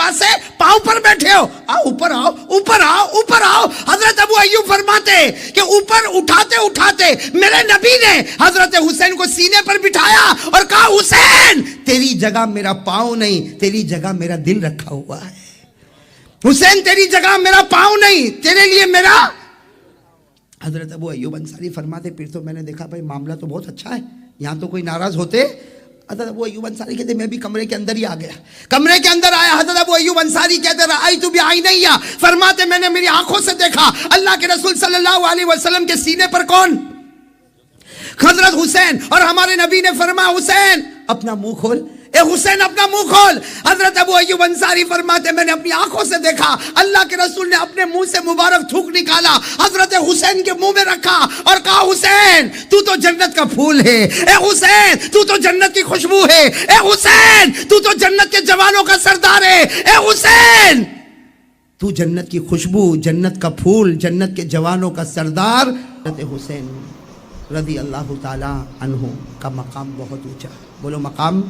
نواسے پاؤں پر بیٹھے ہو، آؤ اوپر آؤ، اوپر آؤ، اوپر آؤ۔ حضرت ابو ایوب فرماتے کہ اوپر اٹھاتے اٹھاتے میرے نبی نے حضرت حسین کو سینے پر بٹھایا اور کہا حسین تیری جگہ میرا پاؤں نہیں، تیری جگہ میرا دل رکھا ہوا ہے۔ حسین تیری جگہ میرا پاؤں نہیں، تیرے لیے میرا۔ حضرت ابو ایوب انصاری فرماتے پھر تو میں نے دیکھا بھائی معاملہ تو بہت اچھا ہے، یہاں تو کوئی ناراض ہوتے۔ حضرت ابو ایوب انصاری کہتے میں بھی کمرے کے اندر ہی آ گیا، کمرے کے اندر آیا۔ حضرت ابو ایوب انصاری کہتے رأیت بعینی، فرماتے میں نے میری آنکھوں سے دیکھا اللہ کے رسول صلی اللہ علیہ وسلم کے سینے پر کون؟ حضرت حسین۔ اور ہمارے نبی نے فرمایا حسین اپنا منہ کھول، اے حسین اپنا منہ کھول۔ حضرت ابو ایوب انصاری فرماتے میں نے اپنی آنکھوں سے دیکھا اللہ کے رسول نے اپنے منہ سے مبارک تھوک نکالا، حضرت حسین کے منہ میں رکھا اور کہا حسین تو تو جنت کا پھول ہے، اے حسین تو تو جنت کی خوشبو ہے، اے حسین تو تو جنت کے جوانوں کا سردار ہے، اے حسین تو جنت کی خوشبو، جنت کا پھول، جنت کے جوانوں کا سردار۔ حضرت حسین رضی اللہ تعالی عنہ کا مقام بہت اونچا، بولو مقام۔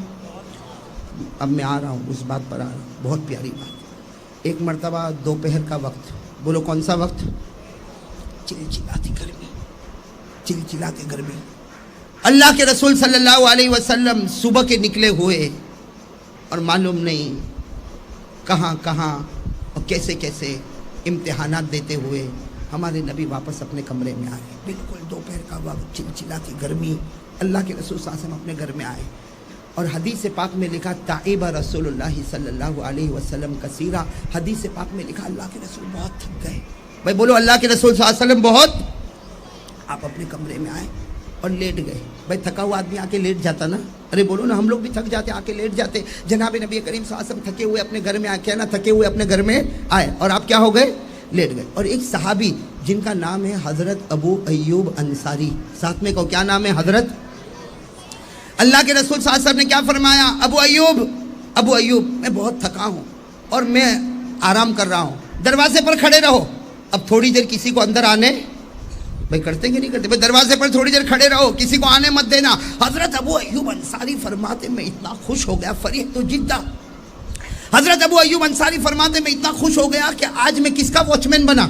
اب میں آ رہا ہوں اس بات پر آ رہا ہوں، بہت پیاری بات۔ ایک مرتبہ دوپہر کا وقت، بولو کون سا وقت؟ چلچلاتی گرمی، چلچلاتی گرمی۔ اللہ کے رسول صلی اللہ علیہ وسلم صبح کے نکلے ہوئے اور معلوم نہیں کہاں کہاں اور کیسے کیسے امتحانات دیتے ہوئے ہمارے نبی واپس اپنے کمرے میں آئے۔ بالکل دوپہر کا وقت، چلچلاتی گرمی، اللہ کے رسول صلی اللہ علیہ وسلم اپنے گھر میں آئے اور حدیث پاک میں لکھا تعیب رسول اللہ صلی اللہ علیہ وسلم کثیرہ، حدیث پاک میں لکھا اللہ کے رسول بہت تھک گئے۔ بھائی بولو اللہ کے رسول صلی اللہ علیہ وسلم بہت۔ آپ اپنے کمرے میں آئے اور لیٹ گئے۔ بھائی تھکا ہوا آدمی آ کے لیٹ جاتا نا، ارے بولو نا ہم لوگ بھی تھک جاتے آ کے لیٹ جاتے۔ جناب نبی کریم صلی اللہ علیہ وسلم تھکے ہوئے اپنے گھر میں آ کے نا، تھکے ہوئے اپنے گھر میں آئے اور آپ کیا ہو گئے؟ لیٹ گئے۔ اور ایک صحابی جن کا نام ہے حضرت ابو ایوب انصاری، ساتھ میں کو کیا نام ہے؟ حضرت۔ اللہ کے رسول صلی اللہ علیہ وسلم نے کیا فرمایا؟ ابو ایوب میں بہت تھکا ہوں اور میں آرام کر رہا ہوں، دروازے پر کھڑے رہو۔ اب تھوڑی دیر کسی کو اندر آنے، بھائی کرتے کہ نہیں کرتے؟ بھائی دروازے پر تھوڑی دیر کھڑے رہو، کسی کو آنے مت دینا۔ حضرت ابو ایوب انصاری فرماتے میں اتنا خوش ہو گیا، فریح تو جدہ۔ حضرت ابو ایوب انصاری فرماتے میں اتنا خوش ہو گیا کہ آج میں کس کا واچ مین بنا؟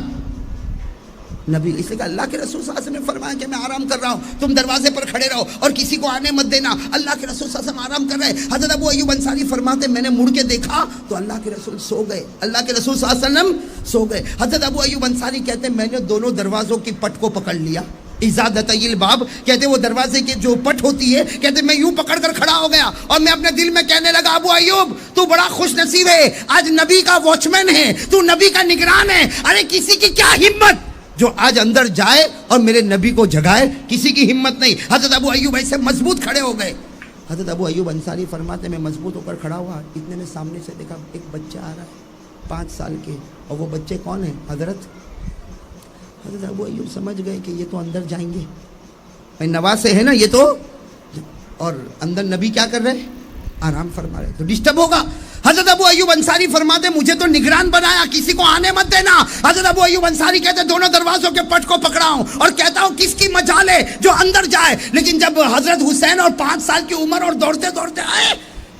نبی۔ اس لیے کہ اللہ کے رسول صلی اللہ علیہ وسلم نے فرمایا کہ میں آرام کر رہا ہوں، تم دروازے پر کھڑے رہو اور کسی کو آنے مت دینا۔ اللہ کے رسول صلی اللہ علیہ وسلم آرام کر رہے۔ حضرت ابو ایوب انصاری فرماتے میں نے مڑ کے دیکھا تو اللہ کے رسول سو گئے، اللہ کے رسول صلی اللہ علیہ وسلم سو گئے۔ حضرت ابو ایوب انصاری کہتے ہیں میں نے دونوں دروازوں کی پٹ کو پکڑ لیا، ازادتي الباب، کہتے وہ دروازے کی جو پٹ ہوتی ہے، کہتے میں یوں پکڑ کر کھڑا ہو گیا اور میں اپنے دل میں کہنے لگا ابو ایوب تو بڑا خوش نصیب ہے، آج نبی کا واچ مین ہے، تو نبی کا نگران ہے۔ ارے کسی کی کیا ہمت جو آج اندر جائے اور میرے نبی کو جگائے، کسی کی ہمت نہیں۔ حضرت ابو ایوب ایسے مضبوط کھڑے ہو گئے۔ حضرت ابو ایوب انصاری فرماتے میں مضبوط ہو کر کھڑا ہوا، اتنے میں سامنے سے دیکھا ایک بچہ آ رہا ہے 5 سال کے، اور وہ بچے کون ہیں؟ حضرت ابو ایوب سمجھ گئے کہ یہ تو اندر جائیں گے، بھائی نواسے ہے نا یہ تو، اور اندر نبی کیا کر رہے؟ آرام فرما رہے، تو ڈسٹرب ہوگا۔ حضرت ابو ایوب انصاری فرماتے مجھے تو نگران بنایا، کسی کو آنے مت دینا۔ حضرت ابو ایوب انصاری کہتے دونوں دروازوں کے پٹ کو پکڑا ہوں اور کہتا ہوں کس کی مجال ہے جو اندر جائے۔ لیکن جب حضرت حسین اور 5 سال کی عمر اور دوڑتے دوڑتے آئے،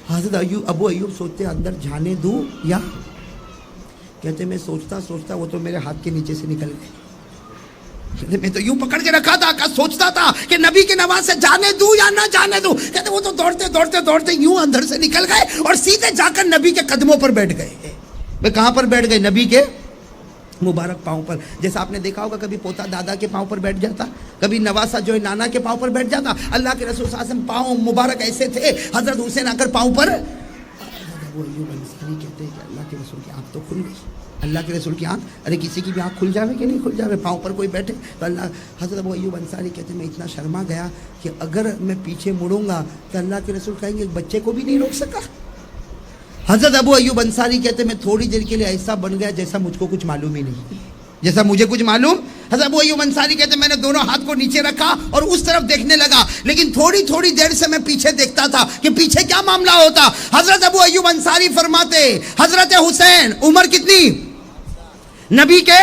حضرت ابو ایوب سوچتے اندر جانے دوں یا، کہتے میں سوچتا وہ تو میرے ہاتھ کے نیچے سے نکل گئے، میں تو یوں پکڑ کے رکھا تھا، سوچتا تھا کہ نبی کے نواز سے جانے دوں یا نہ جانے دوں۔ کہتے وہ تو دوڑتے یوں اندر سے نکل گئے اور سیدھے جا کر نبی کے قدموں پر بیٹھ گئے۔ وہ کہاں پر بیٹھ گئے؟ نبی کے مبارک پاؤں پر۔ جیسا آپ نے دیکھا ہوگا کبھی پوتا دادا کے پاؤں پر بیٹھ جاتا، کبھی نواسا جو ہے نانا کے پاؤں پر بیٹھ جاتا۔ اللہ کے رسول صلی اللہ علیہ وسلم پاؤں مبارک ایسے تھے، حضرت حسین آ کر پاؤں پر۔ ابو ایوب انصاری کہتے ہیں کہ اللہ کے رسول کی آنکھ تو کھل گئی، اللہ کے رسول کی آنکھ، ارے کسی کی بھی آنکھ کھل جاوے کہ نہیں کھل جاوے، پاؤں پر کوئی بیٹھے تو اللہ۔ حضرت ابو ایوب انصاری کہتے ہیں میں اتنا شرما گیا کہ اگر میں پیچھے مڑوں گا تو اللہ کے رسول کہیں گے بچے کو بھی نہیں روک سکا۔ حضرت ابو ایوب انصاری کہتے ہیں میں تھوڑی دیر کے لیے ایسا بن گیا جیسا مجھ کو کچھ معلوم ہی نہیں، جیسا مجھے کچھ معلوم۔ حضرت ابو ایوب انصاری کہتے ہیں میں نے دونوں ہاتھ کو نیچے رکھا اور اس طرف دیکھنے لگا، لیکن تھوڑی دیر سے میں پیچھے دیکھتا تھا کہ پیچھے کیا معاملہ ہوتا۔ حضرت ابو ایوب انصاری فرماتے حضرت حسین عمر کتنی؟ نبی کے،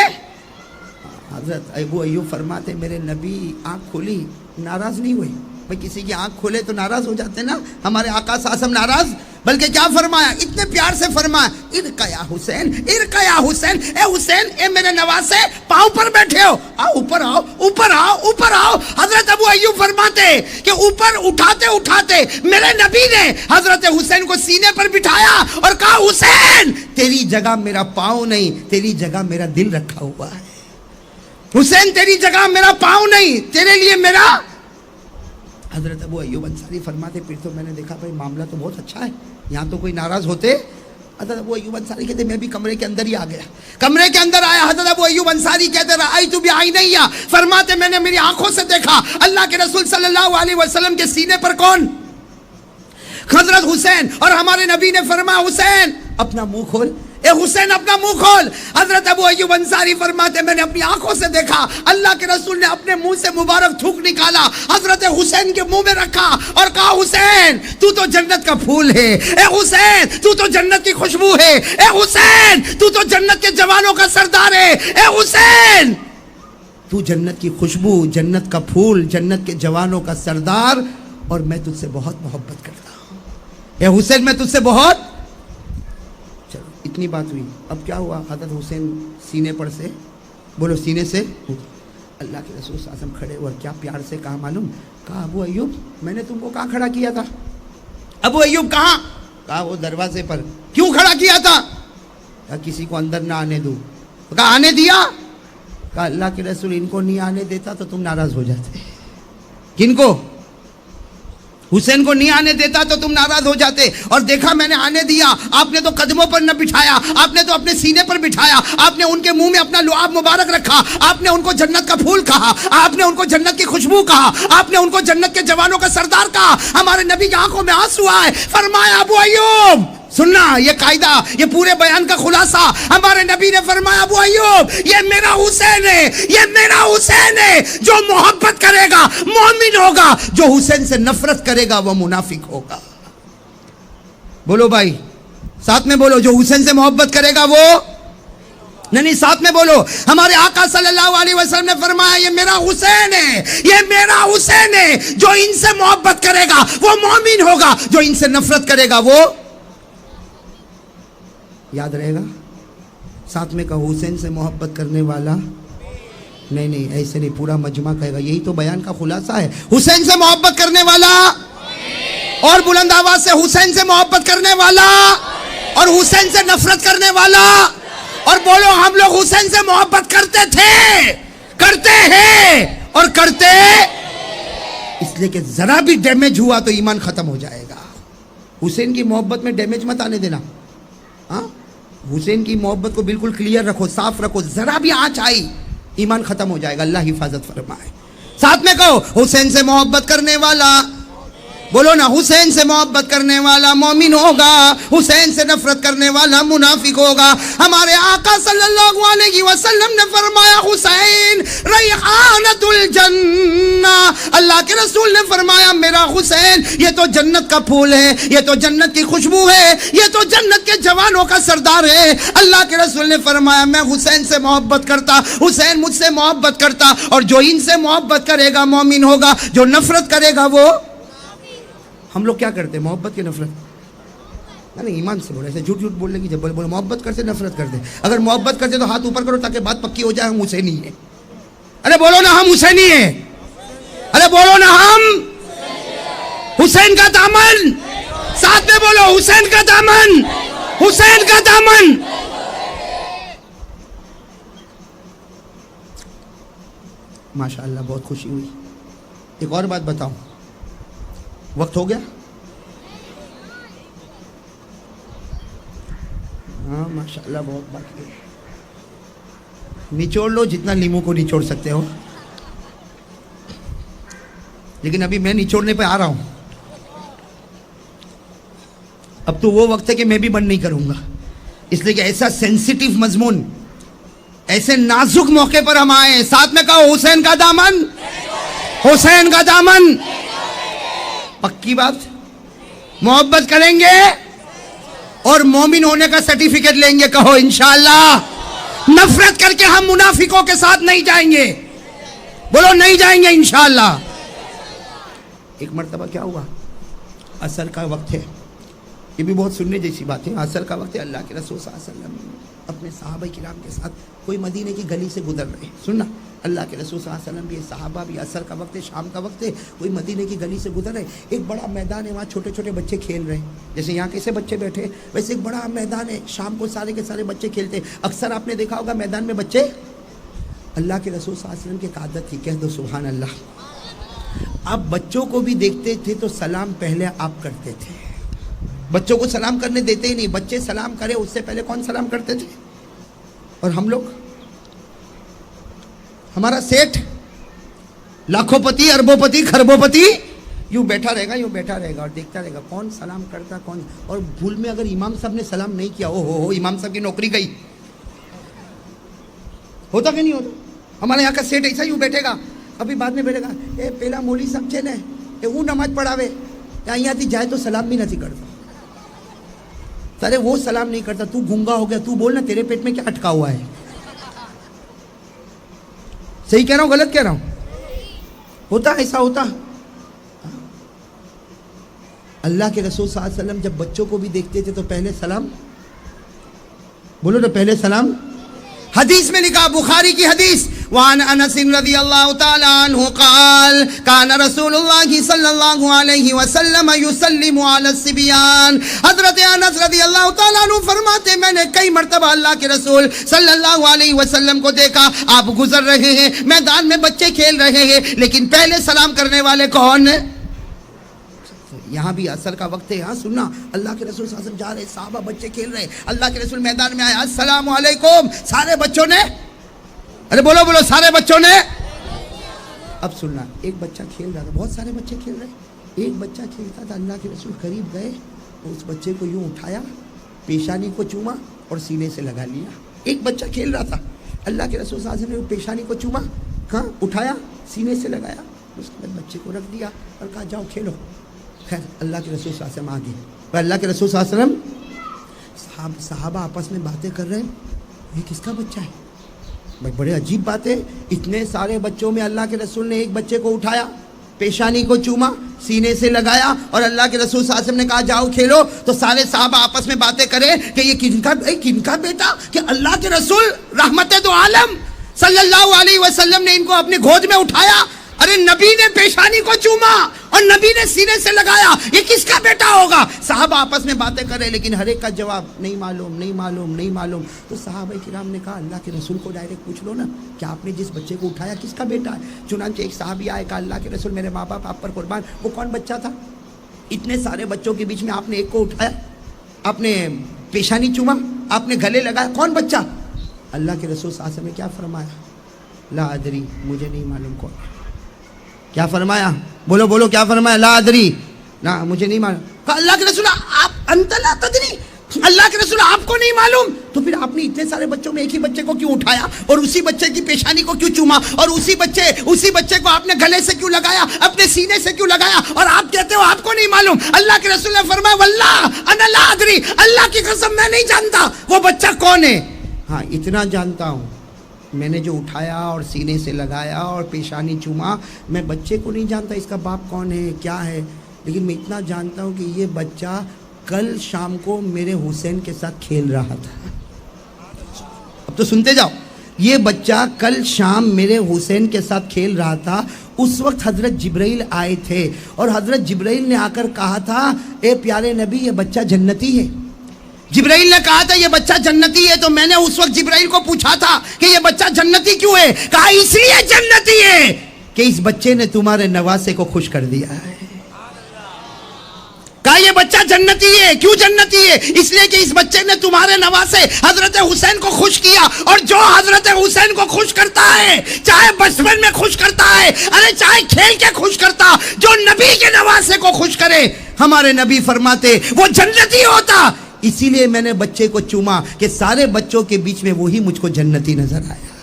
حضرت ابو ایوب فرماتے میرے نبی آنکھ کھولی، ناراض نہیں ہوئے۔ بھئی کسی کی آنکھ کھولے تو ناراض ہو جاتے نا، ہمارے آقا صلی اللہ علیہ وسلم ناراض بلکہ کیا فرمایا؟ اتنے پیار سے فرمایا ارقا یا حسین، ارقا یا حسین، اے حسین، اے میرے نواسے، پاؤں پر بیٹھے ہو، آؤ اوپر آؤ، اوپر آؤ، اوپر آؤ۔ حضرت ابو ایوب فرماتے کہ اوپر اٹھاتے اٹھاتے میرے نبی نے حضرت حسین کو سینے پر بٹھایا اور کہا حسین تیری جگہ میرا پاؤں نہیں، تیری جگہ میرا دل رکھا ہوا ہے۔ حسین تیری جگہ میرا پاؤں نہیں، تیرے لیے میرا۔ حضرت ابو ایوب انصاری فرماتے پھر تو میں نے دیکھا بھائی معاملہ تو بہت اچھا ہے، یہاں تو کوئی ناراض ہوتے۔ حضرت ابو ایوب انصاری کہتے میں بھی کمرے کے اندر ہی آ گیا، کمرے کے اندر آیا۔ حضرت ابو ایوب انصاری کہتے رأیت بعینیا، فرماتے میں نے میری آنکھوں سے دیکھا اللہ کے رسول صلی اللہ علیہ وسلم کے سینے پر کون؟ حضرت حسین۔ اور ہمارے نبی نے فرمایا حسین اپنا منہ کھول، اے حسین اپنا منہ کھول۔ حضرت ابو ایوب انصاری فرماتے میں نے اپنی آنکھوں سے دیکھا اللہ کے رسول نے اپنے منہ سے مبارک تھوک نکالا، حضرت حسین کے منہ میں رکھا اور کہا حسین تو تو جنت کا پھول ہے، اے حسین تو تو جنت کی خوشبو ہے، اے حسین تو تو جنت کے جوانوں کا سردار ہے، اے حسین تو جنت کی خوشبو، جنت کا پھول، جنت کے جوانوں کا سردار، اور میں تجھ سے بہت محبت کرتا ہوں، اے حسین میں تجھ سے بہت۔ چلو اتنی بات ہوئی، اب کیا ہوا؟ حضرت حسین سینے پر سے، بولو سینے سے، اللہ کے رسول صلی اللہ علیہ وسلم کھڑے ہوئے، کیا پیار سے کہا معلوم؟ کہا ابو ایوب میں نے تم کو کہاں کھڑا کیا تھا؟ ابو ایوب کہاں؟ کہا وہ دروازے پر۔ کیوں کھڑا کیا تھا؟ کہا کسی کو اندر نہ آنے دوں۔ کہا آنے دیا؟ کہا اللہ کے رسول ان کو نہیں آنے دیتا تو تم ناراض ہو جاتے۔ کن کو؟ حسین کو نہیں آنے دیتا تو تم ناراض ہو جاتے، اور دیکھا میں نے آنے دیا، آپ نے تو قدموں پر نہ بٹھایا، آپ نے تو اپنے سینے پر بٹھایا، آپ نے ان کے منہ میں اپنا لعاب مبارک رکھا، آپ نے ان کو جنت کا پھول کہا، آپ نے ان کو جنت کی خوشبو کہا، آپ نے ان کو جنت کے جوانوں کا سردار کہا۔ ہمارے نبی کی آنکھوں میں آنسو آئے، فرمایا ابو ایوب سننا، یہ قاعدہ، یہ پورے بیان کا خلاصہ، ہمارے نبی نے فرمایا ابو ایوب یہ میرا حسین ہے، یہ میرا حسین ہے، جو محبت کرے گا مومن ہوگا، جو حسین سے نفرت کرے گا وہ منافق ہوگا۔ بولو بھائی ساتھ میں بولو، جو حسین سے محبت کرے گا وہ نہیں، ساتھ میں بولو۔ ہمارے آقا صلی اللہ علیہ وسلم نے فرمایا یہ میرا حسین ہے، یہ میرا حسین ہے، جو ان سے محبت کرے گا وہ مومن ہوگا، جو ان سے نفرت کرے گا وہ۔ یاد رہے گا؟ ساتھ میں کہو حسین سے محبت کرنے والا، نہیں ایسے نہیں، پورا مجمع کہے گا، یہی تو بیان کا خلاصہ ہے۔ حسین سے محبت کرنے والا، اور بلند آواز سے حسین سے محبت کرنے والا، اور حسین سے نفرت کرنے والا، اور بولو ہم لوگ حسین سے محبت کرتے تھے، کرتے ہیں اور کرتے، اس لیے کہ ذرا بھی ڈیمیج ہوا تو ایمان ختم ہو جائے گا۔ حسین کی محبت میں ڈیمیج مت آنے دینا، ہاں حسین کی محبت کو بالکل کلیئر رکھو، صاف رکھو، ذرا بھی آنچ آئی ایمان ختم ہو جائے گا، اللہ حفاظت فرمائے۔ ساتھ میں کہو حسین سے محبت کرنے والا، بولو نا، حسین سے محبت کرنے والا مومن ہوگا، حسین سے نفرت کرنے والا منافق ہوگا۔ ہمارے آقا صلی اللہ علیہ وسلم نے فرمایا حسین ریحانۃ الجنہ، اللہ کے رسول نے فرمایا میرا حسین یہ تو جنت کا پھول ہے، یہ تو جنت کی خوشبو ہے، یہ تو جنت کے جوانوں کا سردار ہے۔ اللہ کے رسول نے فرمایا میں حسین سے محبت کرتا، حسین مجھ سے محبت کرتا، اور جو ان سے محبت کرے گا مومن ہوگا، جو نفرت کرے گا وہ۔ ہم لوگ کیا کرتے ہیں؟ محبت کی نفرت، نہیں ایمان سے بولے، ایسے جھوٹ جھوٹ بولنے کی جب بولے محبت کرتے نفرت کرتے۔ اگر محبت کرتے تو ہاتھ اوپر کرو تاکہ بات پکی ہو جائے، ہم حسینی ہیں۔ ارے بولو نا ہم حسینی ہیں، ارے بولو نا ہم حسین کا دامن، ساتھ میں بولو حسین کا دامن، حسین کا دامن۔ ماشاءاللہ بہت خوشی ہوئی۔ ایک اور بات بتاؤں، وقت ہو گیا؟ ہاں ماشاءاللہ بہت باقی ہے، نچوڑ لو جتنا لیمو کو نچوڑ سکتے ہو، لیکن ابھی میں نچوڑنے پہ آ رہا ہوں۔ اب تو وہ وقت ہے کہ میں بھی بند نہیں کروں گا، اس لیے کہ ایسا سینسیٹیو مضمون، ایسے نازک موقع پر ہم آئے ہیں۔ ساتھ میں کہو حسین کا دامن، حسین کا دامن، پکی بات، محبت کریں گے اور مومن ہونے کا سرٹیفکیٹ لیں گے، کہو انشاءاللہ۔ نفرت کر کے ہم منافقوں کے ساتھ نہیں جائیں گے، بولو نہیں جائیں گے انشاءاللہ۔ ایک مرتبہ کیا ہوا، عصر کا وقت ہے، یہ بھی بہت سننے جیسی بات ہے. عصر کا وقت ہے, اللہ کے رسول صلی اللہ علیہ وسلم اپنے صحابہ کرام کے ساتھ کوئی مدینے کی گلی سے گزر رہے ہیں. سننا, اللہ کے رسول صلی اللہ علیہ وسلم بھی, صحابہ بھی, عصر کا وقت ہے, شام کا وقت ہے, کوئی مدینے کی گلی سے گزر رہے. ایک بڑا میدان ہے, وہاں چھوٹے چھوٹے بچے کھیل رہے ہیں. جیسے یہاں کیسے بچے بیٹھے, ویسے ایک بڑا میدان ہے, شام کو سارے کے سارے بچے کھیلتے ہیں. اکثر آپ نے دیکھا ہوگا میدان میں بچے. اللہ کے رسول صلی اللہ علیہ وسلم کی ایک عادت تھی, کہہ دو سبحان اللہ, آپ بچوں کو بھی دیکھتے تھے تو سلام پہلے آپ کرتے تھے. بچوں کو سلام کرنے دیتے ہی نہیں, بچے سلام کرے اس سے پہلے کون سلام کرتے تھے؟ اور ہم لوگ, ہمارا سیٹ لاکھوں پتی, اربوں پتی, خربوں پتی یوں بیٹھا رہے گا, یوں بیٹھا رہے گا اور دیکھتا رہے گا کون سلام کرتا کون. اور بھول میں اگر امام صاحب نے سلام نہیں کیا, او ہو امام صاحب کی نوکری گئی. ہوتا کہ نہیں ہوتا؟ ہمارے یہاں کا سیٹ ایسا یوں بیٹھے گا, ابھی بعد میں بیٹھے گا, اے پہلا مولی سمجھے نا, اے وہ نماز پڑھاوے, یہاں تھی جائے تو سلام بھی نہیں کرتا. سارے وہ سلام نہیں کرتا, تو گونگا ہو گیا, تو بولنا تیرے پیٹ میں کیا اٹکا ہوا ہے. صحیح کہہ رہا ہوں غلط کہہ رہا ہوں؟ ہوتا ایسا ہوتا. اللہ کے رسول صلی اللہ علیہ وسلم جب بچوں کو بھی دیکھتے تھے تو پہلے سلام, بولو تو پہلے سلام. حدیث میں لکھا, بخاری کی حدیث, وعن انس رضی اللہ تعالی عنہ قال کان رسول اللہ صلی اللہ علیہ وسلم یسلم علی الصبیان. حضرت انس رضی اللہ تعالی عنہ فرماتے, میں نے کئی مرتبہ اللہ کے رسول صلی اللہ علیہ وسلم کو دیکھا, آپ گزر رہے ہیں, میدان میں بچے کھیل رہے ہیں, لیکن پہلے سلام کرنے والے کون؟ یہاں بھی عصر کا وقت ہے. ہاں سننا, اللہ کے رسول صلی اللہ علیہ وسلم جا رہے, صحابہ بچے کھیل رہے, اللہ کے رسول میدان میں آئے, السلام علیکم. سارے بچوں نے, ارے بولو بولو, سارے بچوں نے. اب سننا, ایک بچہ کھیل رہا تھا, بہت سارے بچے کھیل رہے, ایک بچہ کھیلتا تھا. اللہ کے رسول قریب گئے, اس بچے کو یوں اٹھایا, پیشانی کو چوما اور سینے سے لگا لیا. ایک بچہ کھیل رہا تھا, اللہ کے رسول صلی اللہ علیہ وسلم نے پیشانی کو چوما, ہاں اٹھایا, سینے سے لگایا, اس کے بعد بچے کو رکھ دیا اور کہا جاؤ کھیلو. خیر اللہ کے رسول صلی اللہ علیہ وسلم آگے, اور اللہ کے رسول صلی اللہ علیہ وسلم, صحابہ آپس میں باتیں کر رہے ہیں, یہ کس کا بچہ ہے؟ بھائی بڑے عجیب بات ہے, اتنے سارے بچوں میں اللہ کے رسول نے ایک بچے کو اٹھایا, پیشانی کو چوما, سینے سے لگایا, اور اللہ کے رسول صلی اللہ علیہ وسلم نے کہا جاؤ کھیلو. تو سارے صحابہ آپس میں باتیں کریں کہ یہ کن کا بیٹا, کہ اللہ کے رسول رحمت دو عالم صلی اللہ علیہ وسلم نے ان کو اپنی گود میں اٹھایا. ارے نبی نے پیشانی کو چوما اور نبی نے سینے سے لگایا, یہ کس کا بیٹا ہوگا؟ صحابہ آپس میں باتیں کرے, لیکن ہر ایک کا جواب نہیں معلوم, نہیں معلوم, نہیں معلوم. تو صحابہ کرام نے کہا اللہ کے رسول کو ڈائریکٹ پوچھ لو نا کہ آپ نے جس بچے کو اٹھایا کس کا بیٹا ہے. چنانچہ ایک صحابی آئے, کہا اللہ کے رسول میرے ماں باپ آپ پر قربان, وہ کون بچہ تھا؟ اتنے سارے بچوں کے بیچ میں آپ نے ایک کو اٹھایا, آپ نے پیشانی چوما, آپ نے گلے لگایا, کون بچہ؟ اللہ کے رسول صلی اللہ علیہ وسلم نے کیا فرمایا؟ لا ادری, مجھے نہیں معلوم کون. کیا فرمایا؟ بولو بولو, کیا فرمایا؟ لا ادری, نہ مجھے نہیں معلوم. کہا اللہ کے رسول آپ انت لا تدری, اللہ کے رسول آپ کو نہیں معلوم, تو پھر آپ نے اتنے سارے بچوں میں ایک ہی بچے کو کیوں اٹھایا اور اسی بچے کی پیشانی کو کیوں چوما اور اسی بچے کو آپ نے گلے سے کیوں لگایا, اپنے سینے سے کیوں لگایا, اور آپ کہتے ہو آپ کو نہیں معلوم؟ اللہ کے رسول نے فرمایا واللہ انا لا ادری, اللہ کی قسم میں نہیں جانتا وہ بچہ کون ہے. ہاں اتنا جانتا ہوں, میں نے جو اٹھایا اور سینے سے لگایا اور پیشانی چوما, میں بچے کو نہیں جانتا اس کا باپ کون ہے کیا ہے, لیکن میں اتنا جانتا ہوں کہ یہ بچہ کل شام کو میرے حسین کے ساتھ کھیل رہا تھا. اب تو سنتے جاؤ, یہ بچہ کل شام میرے حسین کے ساتھ کھیل رہا تھا. اس وقت حضرت جبرائیل آئے تھے اور حضرت جبرائیل نے آ کر کہا تھا اے پیارے نبی یہ بچہ جنتی ہے. جبرائیل نے کہا تھا یہ بچہ جنتی ہے, تو میں نے اس وقت جبرائیل کو پوچھا تھا کہ یہ بچہ جنتی کیوں ہے؟ کہا اس لیے جنتی ہے کہ اس بچے نے تمہارے نواسے کو خوش کر دیا ہے. کہا یہ بچہ جنتی ہے, کیوں جنتی ہے؟ اس لیے کہ اس بچے نے تمہارے نواسے حضرت حسین کو خوش کیا, اور جو حضرت حسین کو خوش کرتا ہے, چاہے بچپن میں خوش کرتا ہے, ارے چاہے کھیل کے خوش کرتا, جو نبی کے نواسے کو خوش کرے, ہمارے نبی فرماتے وہ جنتی ہوتا. اسی لیے میں نے بچے کو چوما کہ سارے بچوں کے بیچ میں وہی مجھ کو جنتی نظر آیا.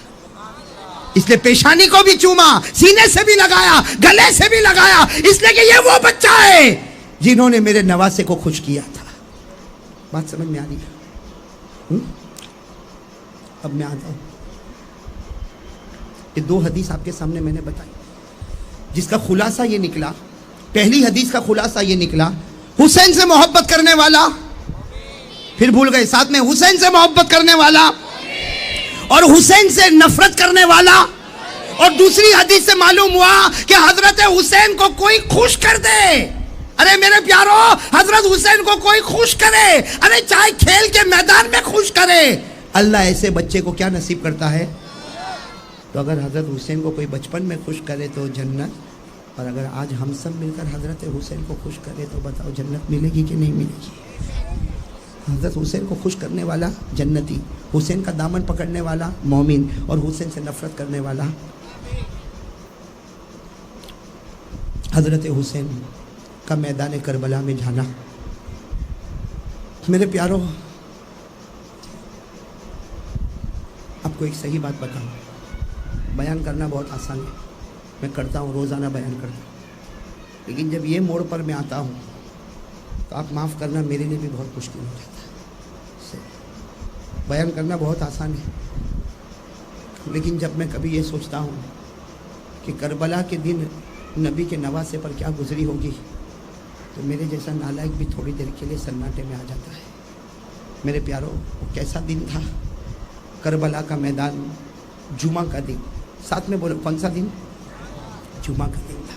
اس لیے پیشانی کو بھی چوما, سینے سے بھی لگایا, گلے سے بھی لگایا, اس لیے کہ یہ وہ بچہ ہے جنہوں نے میرے نواسے کو خوش کیا تھا. بات سمجھ میں آ رہی ہے؟ اب میں آتا ہوں, یہ دو حدیث آپ کے سامنے میں نے بتائی, جس کا خلاصہ یہ نکلا, پہلی حدیث کا خلاصہ یہ نکلا حسین سے محبت کرنے والا, پھر بھول گئے ساتھ میں, حسین سے محبت کرنے والا اور حسین سے نفرت کرنے والا. اور دوسری حدیث سے معلوم ہوا کہ حضرت حسین کو کوئی خوش کر دے, ارے میرے پیارو حضرت حسین کو کوئی خوش کرے, ارے چاہے کھیل کے میدان میں خوش کرے, اللہ ایسے بچے کو کیا نصیب کرتا ہے. تو اگر حضرت حسین کو کوئی بچپن میں خوش کرے تو جنت, اور اگر آج ہم سب مل کر حضرت حسین کو خوش کرے تو بتاؤ جنت ملے گی کہ نہیں ملے گی. حضرت حسین کو خوش کرنے والا جنتی, حسین کا دامن پکڑنے والا مومن, اور حسین سے نفرت کرنے والا. حضرت حسین کا میدان کربلا میں جانا, میرے پیارو آپ کو ایک صحیح بات بتاؤں, بیان کرنا بہت آسان ہے, میں کرتا ہوں, روزانہ بیان کرتا ہوں, لیکن جب یہ موڑ پر میں آتا ہوں تو آپ معاف کرنا میرے لیے بھی بہت مشکل ہو جاتا ہے. بیان کرنا بہت آسان ہے, لیکن جب میں کبھی یہ سوچتا ہوں کہ کربلا کے دن نبی کے نواسے پر کیا گزری ہوگی, تو میرے جیسا نالائق بھی تھوڑی دیر کے لیے سناٹے میں آ جاتا ہے. میرے پیارو وہ کیسا دن تھا, کربلا کا میدان, جمعہ کا دن, ساتھ میں بولو کون سا دن, جمعہ کا دن تھا.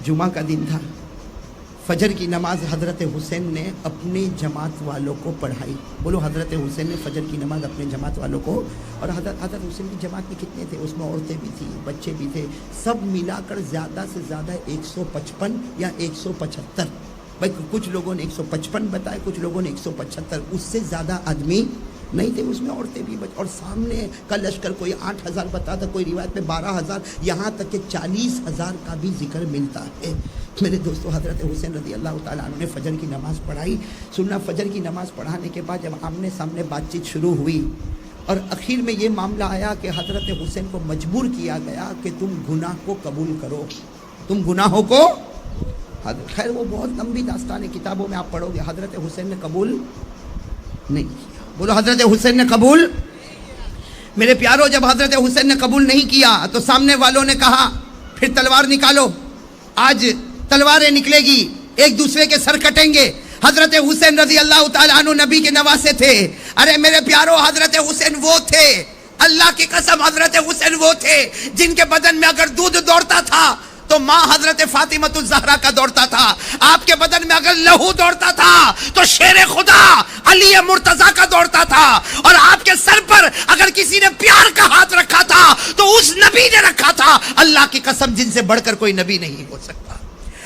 جمعہ کا دن تھا, فجر کی نماز حضرت حسین نے اپنی جماعت والوں کو پڑھائی. بولو حضرت حسین نے فجر کی نماز اپنے جماعت والوں کو, اور حضرت حسین کی جماعت میں کتنے تھے, اس میں عورتیں بھی تھیں, بچے بھی تھے, سب ملا کر زیادہ سے زیادہ 155 یا 175, بھائی کچھ لوگوں نے 155 بتائے, کچھ لوگوں نے 175, اس سے زیادہ آدمی نہیں تھے, اس میں عورتیں بھی اور سامنے کا لشکر کوئی 8000 بتاتا, کوئی روایت میں 12000, یہاں تک کہ 40000 کا بھی ذکر ملتا ہے. میرے دوستو حضرت حسین رضی اللہ تعالیٰ عنہ نے فجر کی نماز پڑھائی. سننا, فجر کی نماز پڑھانے کے بعد جب آمنے سامنے بات چیت شروع ہوئی اور اخیر میں یہ معاملہ آیا کہ حضرت حسین کو مجبور کیا گیا کہ تم گناہ کو قبول کرو, تم گناہوں کو, خیر وہ بہت لمبی داستان ہے, کتابوں میں آپ پڑھو گے. حضرت حسین نے قبول نہیں کیا. بولو حضرت حسین نے قبول. میرے پیارو جب حضرت حسین نے قبول نہیں کیا تو سامنے والوں نے کہا پھر تلوار نکالو, آج تلواریں نکلے گی, ایک دوسرے کے سر کٹیں گے. حضرت حسین رضی اللہ تعالیٰ عنہ نبی کے نواسے تھے. ارے میرے پیارو حضرت حسین وہ تھے, اللہ کی قسم حضرت حسین وہ تھے جن کے بدن میں اگر دودھ دوڑتا تھا تو ماں حضرت فاطمہ الزہرا کا دوڑتا تھا, آپ کے بدن میں اگر لہو دوڑتا تھا تو شیر خدا علی مرتضیٰ کا دوڑتا تھا, اور آپ کے سر پر اگر کسی نے پیار کا ہاتھ رکھا تھا تو اس نبی نے رکھا تھا. اللہ کی قسم جن سے بڑھ کر کوئی نبی نہیں ہو سکتا.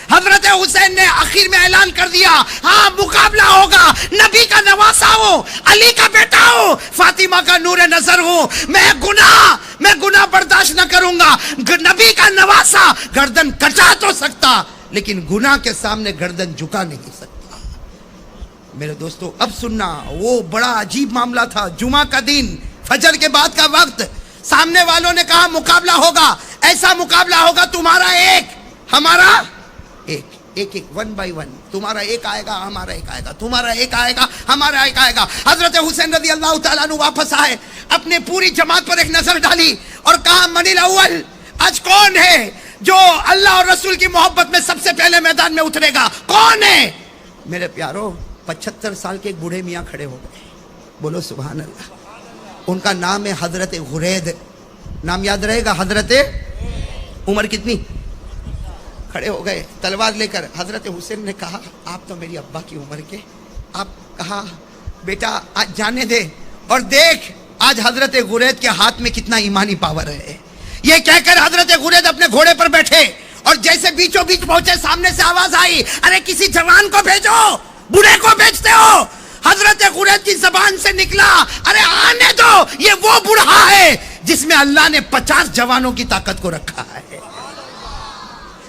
حضرت حسین نے آخر میں اعلان کر دیا, ہاں مقابلہ ہوگا, نبی کا نواسا ہوں, علی کا بیٹا ہوں, فاطمہ کا نور نظر ہوں, میں گناہ برداشت نہ کروں گا. نبی کا نواسا گردن کٹا تو سکتا لیکن گناہ کے سامنے گردن جھکا نہیں سکتا. میرے دوستو اب سننا, وہ بڑا عجیب معاملہ تھا. جمعہ کا دن, فجر کے بعد کا وقت, سامنے والوں نے کہا مقابلہ ہوگا, ایسا مقابلہ ہوگا تمہارا ایک ہمارا ایک, ایک ایک, 1 by 1, تمہارا ایک آئے گا ہمارا ایک آئے گا, تمہارا ایک آئے گا ہمارا ایک آئے گا. حضرت حسین رضی اللہ تعالیٰ عنہ واپس آئے, اپنے پوری جماعت پر ایک نظر ڈالی اور کہا من الاول, آج کون ہے جو اللہ اور رسول کی محبت میں سب سے پہلے میدان میں اترے گا, کون ہے؟ میرے پیارو 75 سال کے ایک بوڑھے میاں کھڑے ہو گئے. بولو سبحان اللہ. ان کا نام ہے حضرت غرید, نام یاد رہے گا, حضرت, عمر کتنی, کھڑے ہو گئے تلوار لے کر. حضرت حسین نے کہا آپ تو میری ابا کی عمر کے, آپ کہا بیٹا آج جانے دے اور دیکھ آج حضرت غرید کے ہاتھ میں کتنا ایمانی پاور ہے. یہ کہہ کر حضرت غرید اپنے گھوڑے پر بیٹھے اور جیسے بیچوں بیچ پہنچے سامنے سے آواز آئی, ارے کسی جوان کو بھیجو, بوڑھے کو بھیجتے ہو. حضرت غرید کی زبان سے نکلا, ارے آنے دو, یہ وہ بوڑھا ہے جس میں اللہ نے 50 جوانوں کی طاقت کو رکھا ہے.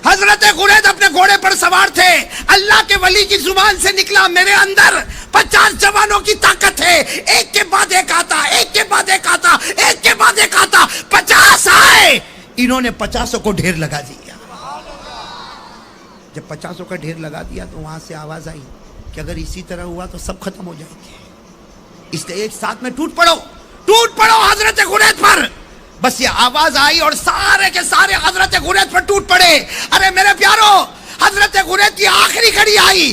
حضرت غرید اپنے گھوڑے پر سوار تھے, اللہ کے ولی کی زبان سے نکلا, میرے اندر 50 جوانوں کی طاقت ہے, ایک کے بعد ایک آتا, ایک کے بعد ایک آتا, ایک کے بعد ایک آتا, 50 آئے, انہوں نے 50 کو ڈھیر لگا دیا. جب 50 کا ڈھیر لگا دیا تو وہاں سے آواز آئی کہ اگر اسی طرح ہوا تو سب ختم ہو جائیں گے, اس لیے ایک ساتھ میں ٹوٹ پڑو حضرت غرید پر. بس یہ آواز آئی اور سارے کے سارے حضرت غرید پر ٹوٹ پڑے. ارے میرے پیارو حضرت غرید کی آخری گھڑی آئی,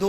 2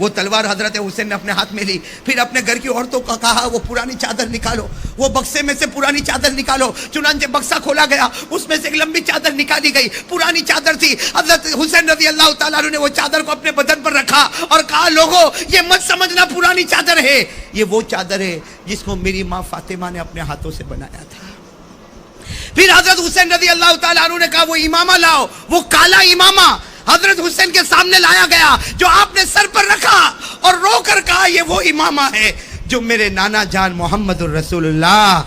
وہ تلوار حضرت حسین نے اپنے ہاتھ میں لی, پھر اپنے گھر کی عورتوں کو کہا وہ پرانی چادر نکالو, وہ بکسے میں سے پرانی چادر نکالو. چنانچہ بکسا کھولا گیا, اس میں سے ایک لمبی چادر نکالی گئی, پرانی چادر تھی. حضرت حسین رضی اللہ تعالیٰ عنہ نے وہ چادر کو اپنے بدن پر رکھا اور کہا لوگوں یہ مت سمجھنا پرانی چادر ہے, یہ وہ چادر ہے جس کو میری ماں فاطمہ نے اپنے ہاتھوں سے بنایا تھا. پھر حضرت حسین رضی اللہ تعالیٰ عنہ نے کہا وہ امامہ لاؤ, وہ کالا امامہ حضرت حسین کے سامنے لایا گیا جو آپ نے سر پر رکھا اور رو کر کہا یہ وہ امامہ ہے جو میرے نانا جان محمد الرسول اللہ.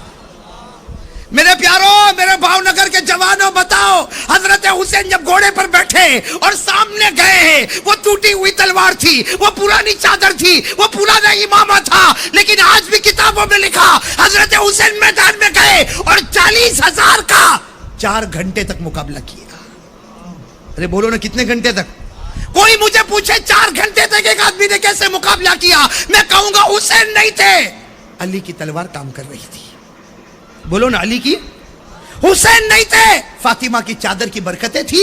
میرے پیاروں, میرے بھاؤ نگر کے جوانوں, بتاؤ حضرت حسین جب گھوڑے پر بیٹھے اور سامنے گئے ہیں, وہ ٹوٹی ہوئی تلوار تھی, وہ پرانی چادر تھی, وہ پرانا امامہ تھا, لیکن آج بھی کتابوں میں لکھا حضرت حسین میدان میں گئے اور 40,000 کا 4 گھنٹے تک مقابلہ کیا. ارے بولو نا کتنے گھنٹے تک؟ کوئی مجھے پوچھے 4 گھنٹے تک ایک آدمی نے کیسے مقابلہ کیا, میں کہوں گا حسین نہیں تھے, علی کی تلوار کام کر رہی تھی. بولو نا علی کی, حسین نہیں تھے, فاطمہ کی چادر کی برکتیں تھی.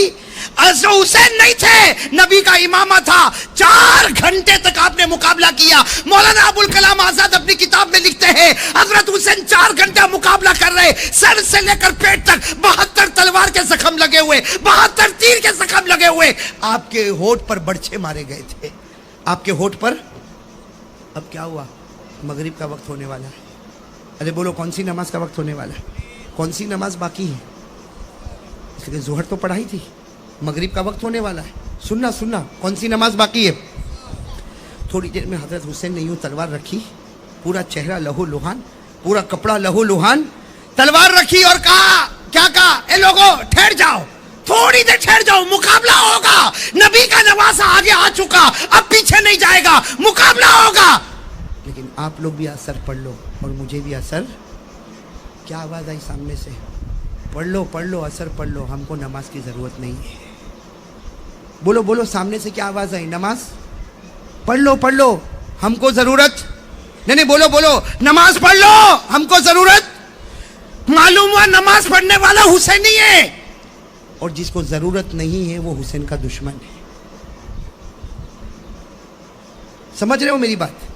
حسین نہیں تھے, نبی کا امامہ تھا. 4 گھنٹے تک آپ نے مقابلہ کیا. مولانا ابو الکلام آزاد اپنی کتاب میں لکھتے ہیں حضرت حسین 4 گھنٹہ مقابلہ کر رہے, سر سے لے کر پیٹ تک 72 تلوار کے زخم لگے ہوئے, 72 تیر کے زخم لگے ہوئے. آپ کے ہونٹ پر برچھے مارے گئے تھے, آپ کے ہونٹ پر. اب کیا ہوا؟ مغرب کا وقت ہونے والا ہے. ارے بولو کون سی نماز کا وقت ہونے والا ہے؟ کون سی نماز باقی ہے؟ اس لیے ظہر تو پڑھائی تھی, مغرب کا وقت ہونے والا ہے. سننا کون سی نماز باقی ہے؟ تھوڑی دیر میں حضرت حسین نے یوں تلوار رکھی, پورا چہرہ لہو لہان, پورا کپڑا لہو لہان, تلوار رکھی اور کہا, کیا کہا, اے لوگوں ٹھہر جاؤ, تھوڑی دیر ٹھہر جاؤ, مقابلہ ہوگا. نبی کا نواسہ آگے آ چکا, اب پیچھے نہیں جائے گا, مقابلہ ہوگا. لیکن آپ لوگ بھی اثر پڑھ لو اور مجھے بھی اثر. کیا آواز آئی سامنے سے؟ پڑھ لو اثر پڑھ لو, ہم کو نماز کی ضرورت نہیں ہے. بولو سامنے سے کیا آواز آئی؟ نماز پڑھ لو, ہم کو ضرورت نہیں. بولو نماز پڑھ لو, ہم کو ضرورت. معلوم ہوا نماز پڑھنے والا حسین ہی ہے, اور جس کو ضرورت نہیں ہے وہ حسین کا دشمن ہے. سمجھ رہے ہو میری بات؟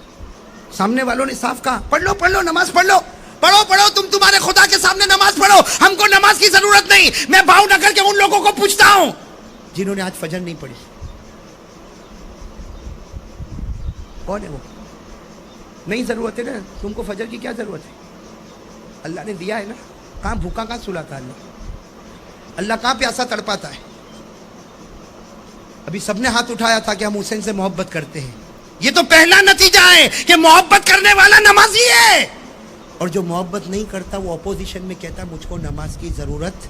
سامنے والوں نے صاف کہا پڑھ لو, نماز پڑھ لو, پڑھو, تم تمہارے خدا کے سامنے نماز پڑھو, ہم کو نماز کی ضرورت نہیں. میں بھاؤ نگر کے ان لوگوں کو پوچھتا ہوں جنہوں نے آج فجر نہیں پڑھی, کون ہے وہ؟ نہیں ضرورت ہے نا, تم کو فجر کی کیا ضرورت ہے؟ اللہ نے دیا ہے نا, کہاں بھوکا کہاں سلاتا اللہ کہاں پیاسا تڑپاتا ہے. ابھی سب نے ہاتھ اٹھایا تھا کہ ہم حسین سے محبت کرتے ہیں. یہ تو پہلا نتیجہ ہے کہ محبت کرنے والا نمازی ہے, اور جو محبت نہیں کرتا وہ اپوزیشن میں کہتا مجھ کو نماز کی ضرورت.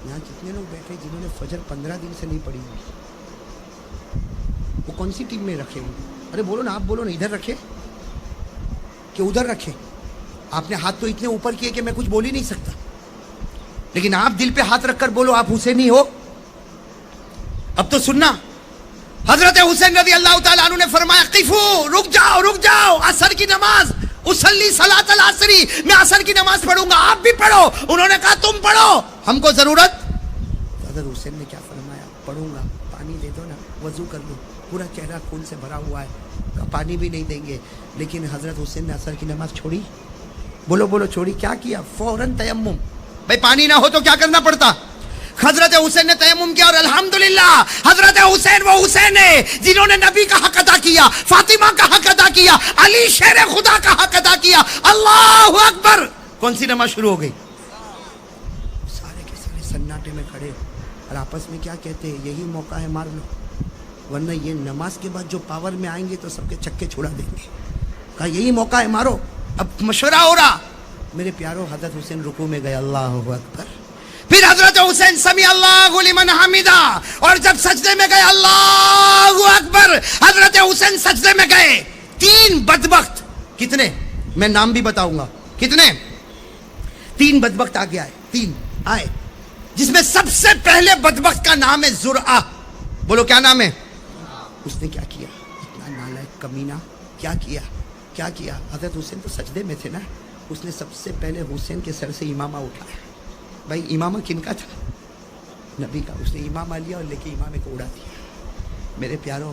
یہاں جتنے لوگ بیٹھے جنہوں نے فجر 15 دن سے نہیں پڑھی ہوئی, وہ کون سی ٹیم میں رکھے ہوئے؟ ارے بولو نا, آپ بولو نا, ادھر رکھے کہ ادھر رکھے؟ آپ نے ہاتھ تو اتنے اوپر کیے کہ میں کچھ بول ہی نہیں سکتا, لیکن آپ دل پہ ہاتھ رکھ کر بولو آپ حسینی ہو. اب تو سننا, حضرت حسین رضی اللہ تعالیٰ عنہ نے فرمایا قفو, رک جاؤ, عصر کی نماز, اصلی صلاۃ العصری, میں عصر کی نماز پڑھوں گا, آپ بھی پڑھو. انہوں نے کہا تم پڑھو, ہم کو ضرورت. حضرت حسین نے کیا فرمایا؟ پڑھوں گا, پانی دے دو نا, وضو کر لو, پورا چہرہ خون سے بھرا ہوا ہے, پانی بھی نہیں دیں گے. لیکن حضرت حسین نے عصر کی نماز چھوڑی. بولو چھوڑی. کیا کیا؟ فوراً تیمم. بھائی پانی نہ ہو تو کیا کرنا پڑتا؟ حضرت حسین نے تیمم کیا, اور الحمدللہ حضرت حسین وہ حسین ہے جنہوں نے نبی کا حق ادا کیا, فاطمہ کا حق ادا کیا, علی شیر خدا کا حق ادا کیا. اللہ اکبر. کون سی نماز شروع ہو گئی؟ سارے کے سارے سناٹے میں کھڑے اور آپس میں کیا کہتے ہیں, یہی موقع ہے, مار لو, ورنہ یہ نماز کے بعد جو پاور میں آئیں گے تو سب کے چکے چھڑا دیں گے. کہا یہی موقع ہے, مارو. اب مشورہ ہو رہا. میرے پیاروں, حضرت حسین رکوع میں گئے, اللہ اکبر. پھر حضرت حسین سمی اللہ لمن حمیدہ, اور جب سجدے میں گئے, اللہ اکبر, حضرت حسین سجدے میں گئے. 3 بدبخت, کتنے میں نام بھی بتاؤں گا, کتنے 3 بدبخت آگے آئے, 3 آئے, جس میں سب سے پہلے بدبخت کا نام ہے زرعہ. بولو کیا نام ہے؟ اس نے کیا کیا؟ اتنا نالائق کمینہ, کیا کیا؟ حضرت حسین تو سجدے میں تھے نا, اس نے سب سے پہلے حسین کے سر سے امامہ اٹھایا. بھائی امامہ کن کا تھا؟ نبی کا. اس نے امامہ لیا اور لے کے امامے کو اڑا دیا. میرے پیاروں,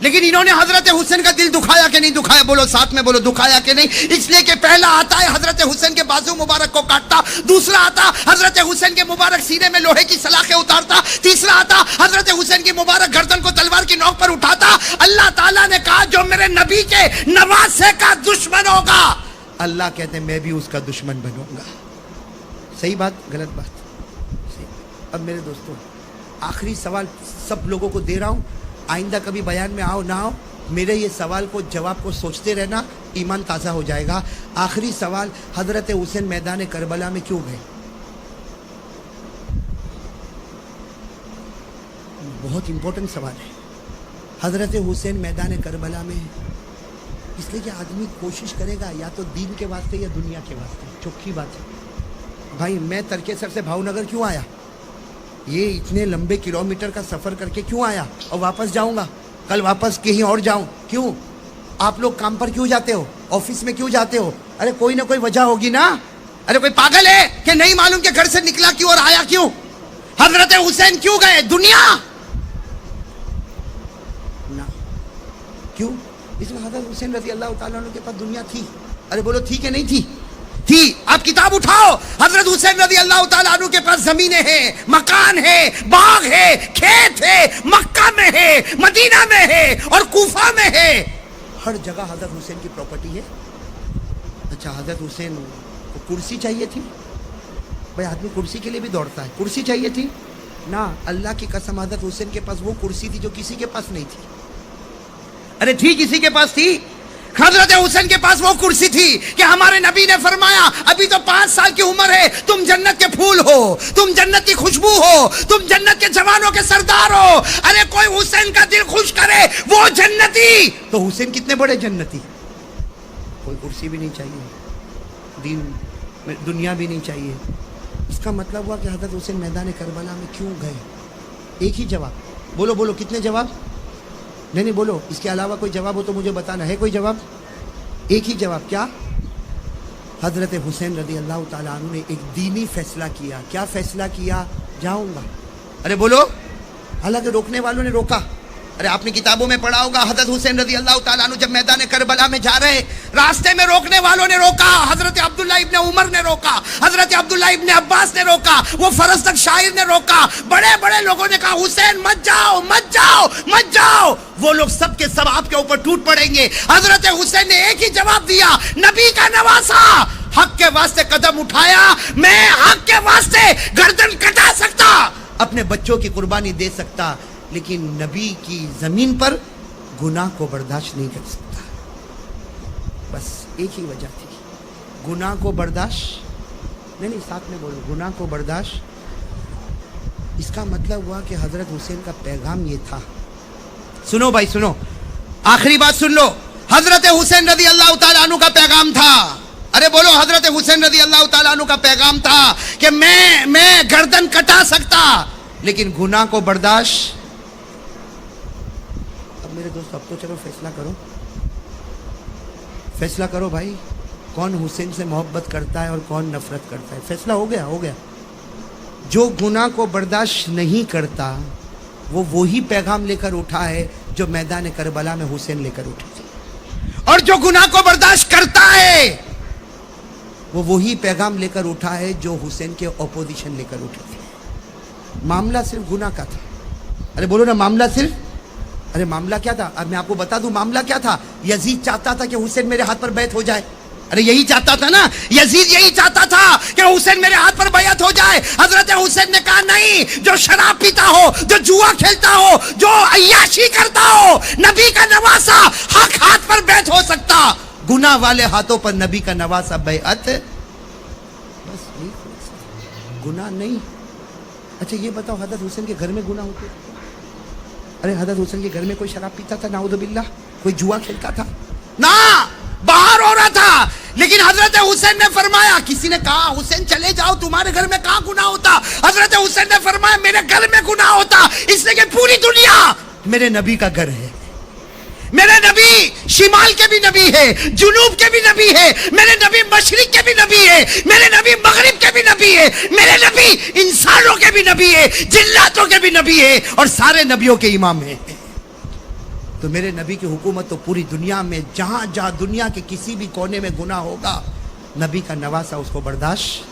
لیکن انہوں نے حضرت حسین کا دل دکھایا کہ نہیں دکھایا؟ بولو ساتھ میں بولو، دکھایا کہ نہیں؟ اس لیے کہ پہلا آتا ہے حضرت حسین کے بازو مبارک کو کاٹتا، دوسرا آتا حضرت حسین کے مبارک سینے میں لوہے کی سلاخیں اتارتا، تیسرا آتا حضرت حسین کی مبارک گردن کو تلوار کی نوک پر اٹھاتا۔ اللہ تعالیٰ نے کہا جو میرے نبی کے نواسے کا دشمن ہوگا، اللہ کہتے ہیں میں بھی اس کا دشمن بنوں گا۔ صحیح بات غلط بات؟ صحیح۔ اب میرے دوستوں آخری سوال سب لوگوں کو دے رہا ہوں، آئندہ کبھی بیان میں آؤ نہ آؤ، میرے یہ سوال کو جواب کو سوچتے رہنا، ایمان تازہ ہو جائے گا۔ آخری سوال، حضرت حسین میدان کربلا میں کیوں گئے؟ بہت امپورٹنٹ سوال ہے۔ حضرت حسین میدان کربلا میں اس لیے کہ آدمی کوشش کرے گا یا تو دین کے واسطے یا دنیا کے واسطے، چوکھی بات ہے۔ بھائی میں ترکیسر سے بھاؤ نگر کیوں آیا؟ یہ اتنے لمبے کلومیٹر کا سفر کر کے کیوں آیا؟ اور واپس جاؤں گا، کل واپس کہیں اور جاؤں، کیوں؟ آپ لوگ کام پر کیوں جاتے ہو؟ آفس میں کیوں جاتے ہو؟ ارے کوئی نہ کوئی وجہ ہوگی نا۔ ارے کوئی پاگل ہے کہ نہیں معلوم کہ گھر سے نکلا کیوں اور آیا کیوں؟ حضرت حسین کیوں گئے؟ دنیا نہ کیوں؟ اس میں حضرت حسین رضی اللہ تعالیٰ عنہ کے پاس دنیا تھی۔ ارے بولو تھی کہ نہیں تھی؟ تھی۔ آپ کتاب اٹھاؤ، حضرت حسین رضی اللہ تعالیٰ عنہ کے پاس زمینیں ہیں، مکان ہے، باغ ہے، کھیت ہے، مکہ میں ہے، مدینہ میں ہے اور کوفہ میں ہے، ہر جگہ حضرت حسین کی پراپرٹی ہے۔ اچھا حضرت حسین کو کرسی چاہیے تھی؟ بھائی آدمی کرسی کے لیے بھی دوڑتا ہے، کرسی چاہیے تھی نہ؟ اللہ کی قسم حضرت حسین کے پاس وہ کرسی تھی جو کسی کے پاس نہیں تھی۔ ارے تھی، کسی کے پاس تھی؟ حضرت حسین کے پاس وہ کرسی تھی کہ ہمارے نبی نے فرمایا ابھی تو 5 سال کی عمر ہے، تم جنت کے پھول ہو، تم جنت کی خوشبو ہو، تم جنت کے جوانوں کے سردار ہو۔ ارے کوئی حسین کا دل خوش کرے وہ جنتی، تو حسین کتنے بڑے جنتی۔ کوئی کرسی بھی نہیں چاہیے، دین دنیا بھی نہیں چاہیے۔ اس کا مطلب ہوا کہ حضرت حسین میدان کربلا میں کیوں گئے؟ ایک ہی جواب، بولو بولو کتنے جواب؟ نہیں بولو، اس کے علاوہ کوئی جواب ہو تو مجھے بتانا ہے۔ کوئی جواب؟ ایک ہی جواب، کیا؟ حضرت حسین رضی اللہ تعالیٰ عنہ نے ایک دینی فیصلہ کیا۔ کیا فیصلہ کیا؟ جاؤں گا۔ ارے بولو۔ حالانکہ روکنے والوں نے روکا۔ ارے آپ نے کتابوں میں پڑھا ہوگا حضرت حسین رضی اللہ تعالیٰ عنہ جب میدان کربلا میں جا رہے، راستے میں روکنے والوں نے روکا، حضرت عبداللہ ابن عمر نے روکا، حضرت عبداللہ ابن عباس نے روکا، وہ فرزدق شاعر نے روکا، بڑے بڑے لوگوں نے کہا حسین مت جاؤ مت جاؤ مت جاؤ، وہ لوگ سب کے سب آپ کے اوپر ٹوٹ پڑیں گے۔ حضرت حسین نے ایک ہی جواب دیا، نبی کا نواسا، حق کے واسطے قدم اٹھایا، میں حق کے واسطے گردن کٹا سکتا، اپنے بچوں کی قربانی دے سکتا، لیکن نبی کی زمین پر گناہ کو برداشت نہیں کر سکتا۔ بس ایک ہی وجہ تھی، گناہ کو برداشت نہیں، ساتھ میں بولو، گناہ کو برداشت۔ اس کا مطلب ہوا کہ حضرت حسین کا پیغام یہ تھا، سنو بھائی سنو، آخری بات سن لو، حضرت حسین رضی اللہ تعالیٰ عنہ کا پیغام تھا، ارے بولو حضرت حسین رضی اللہ تعالیٰ عنہ کا پیغام تھا کہ میں گردن کٹا سکتا لیکن گناہ کو برداشت۔ میرے دوست اب تو چلو فیصلہ کرو، فیصلہ کرو بھائی، کون حسین سے محبت کرتا ہے اور کون نفرت کرتا ہے؟ فیصلہ ہو گیا، ہو گیا۔ جو گناہ کو برداشت نہیں کرتا وہ وہی پیغام لے کر اٹھا ہے جو میدان کربلا میں حسین لے کر اٹھے تھے، اور جو گناہ کو برداشت کرتا ہے وہ وہی پیغام لے کر اٹھا ہے جو حسین کے اپوزیشن لے کر اٹھے تھے۔ معاملہ صرف گناہ کا تھا۔ ارے بولو نا، معاملہ صرف، ارے معاملہ کیا تھا؟ اب میں آپ کو بتا دوں معاملہ کیا تھا۔ یزید چاہتا تھا کہ حسین میرے ہاتھ پر بیعت ہو جائے، ارے یہی چاہتا تھا نا، یزید یہی چاہتا تھا کہ حسین میرے ہاتھ پر بیعت ہو جائے۔ حضرت حسین نے کہا نہیں، جو شراب پیتا ہو، جو جوا کھیلتا ہو، جو عیاشی کرتا ہو، نبی کا نواسا حق ہاتھ پر بیعت ہو سکتا، گناہ والے ہاتھوں پر نبی کا نواسا بیعت بس نہیں ہو سکتا، گناہ نہیں۔ اچھا یہ بتاؤ حضرت حسین کے گھر میں گناہ ہوتے؟ ارے حضرت حسین کے گھر میں کوئی شراب پیتا تھا؟ نعوذ باللہ۔ کوئی جوا کھیلتا تھا؟ نہ، باہر ہو رہا تھا، لیکن حضرت حسین نے فرمایا، کسی نے کہا حسین چلے جاؤ، تمہارے گھر میں کہاں گناہ ہوتا؟ حضرت حسین نے فرمایا میرے گھر میں گناہ ہوتا، اس لیے کہ پوری دنیا میرے نبی کا گھر ہے۔ میرے نبی شمال کے بھی نبی ہے، جنوب کے بھی نبی ہے، میرے نبی مشرق کے بھی نبی ہے، میرے نبی مغرب کے بھی نبی ہے، میرے نبی انسانوں کے بھی نبی ہے، جناتوں کے بھی نبی ہے، اور سارے نبیوں کے امام ہیں۔ تو میرے نبی کی حکومت تو پوری دنیا میں جہاں جہاں دنیا کے کسی بھی کونے میں گناہ ہوگا نبی کا نواسا اس کو برداشت.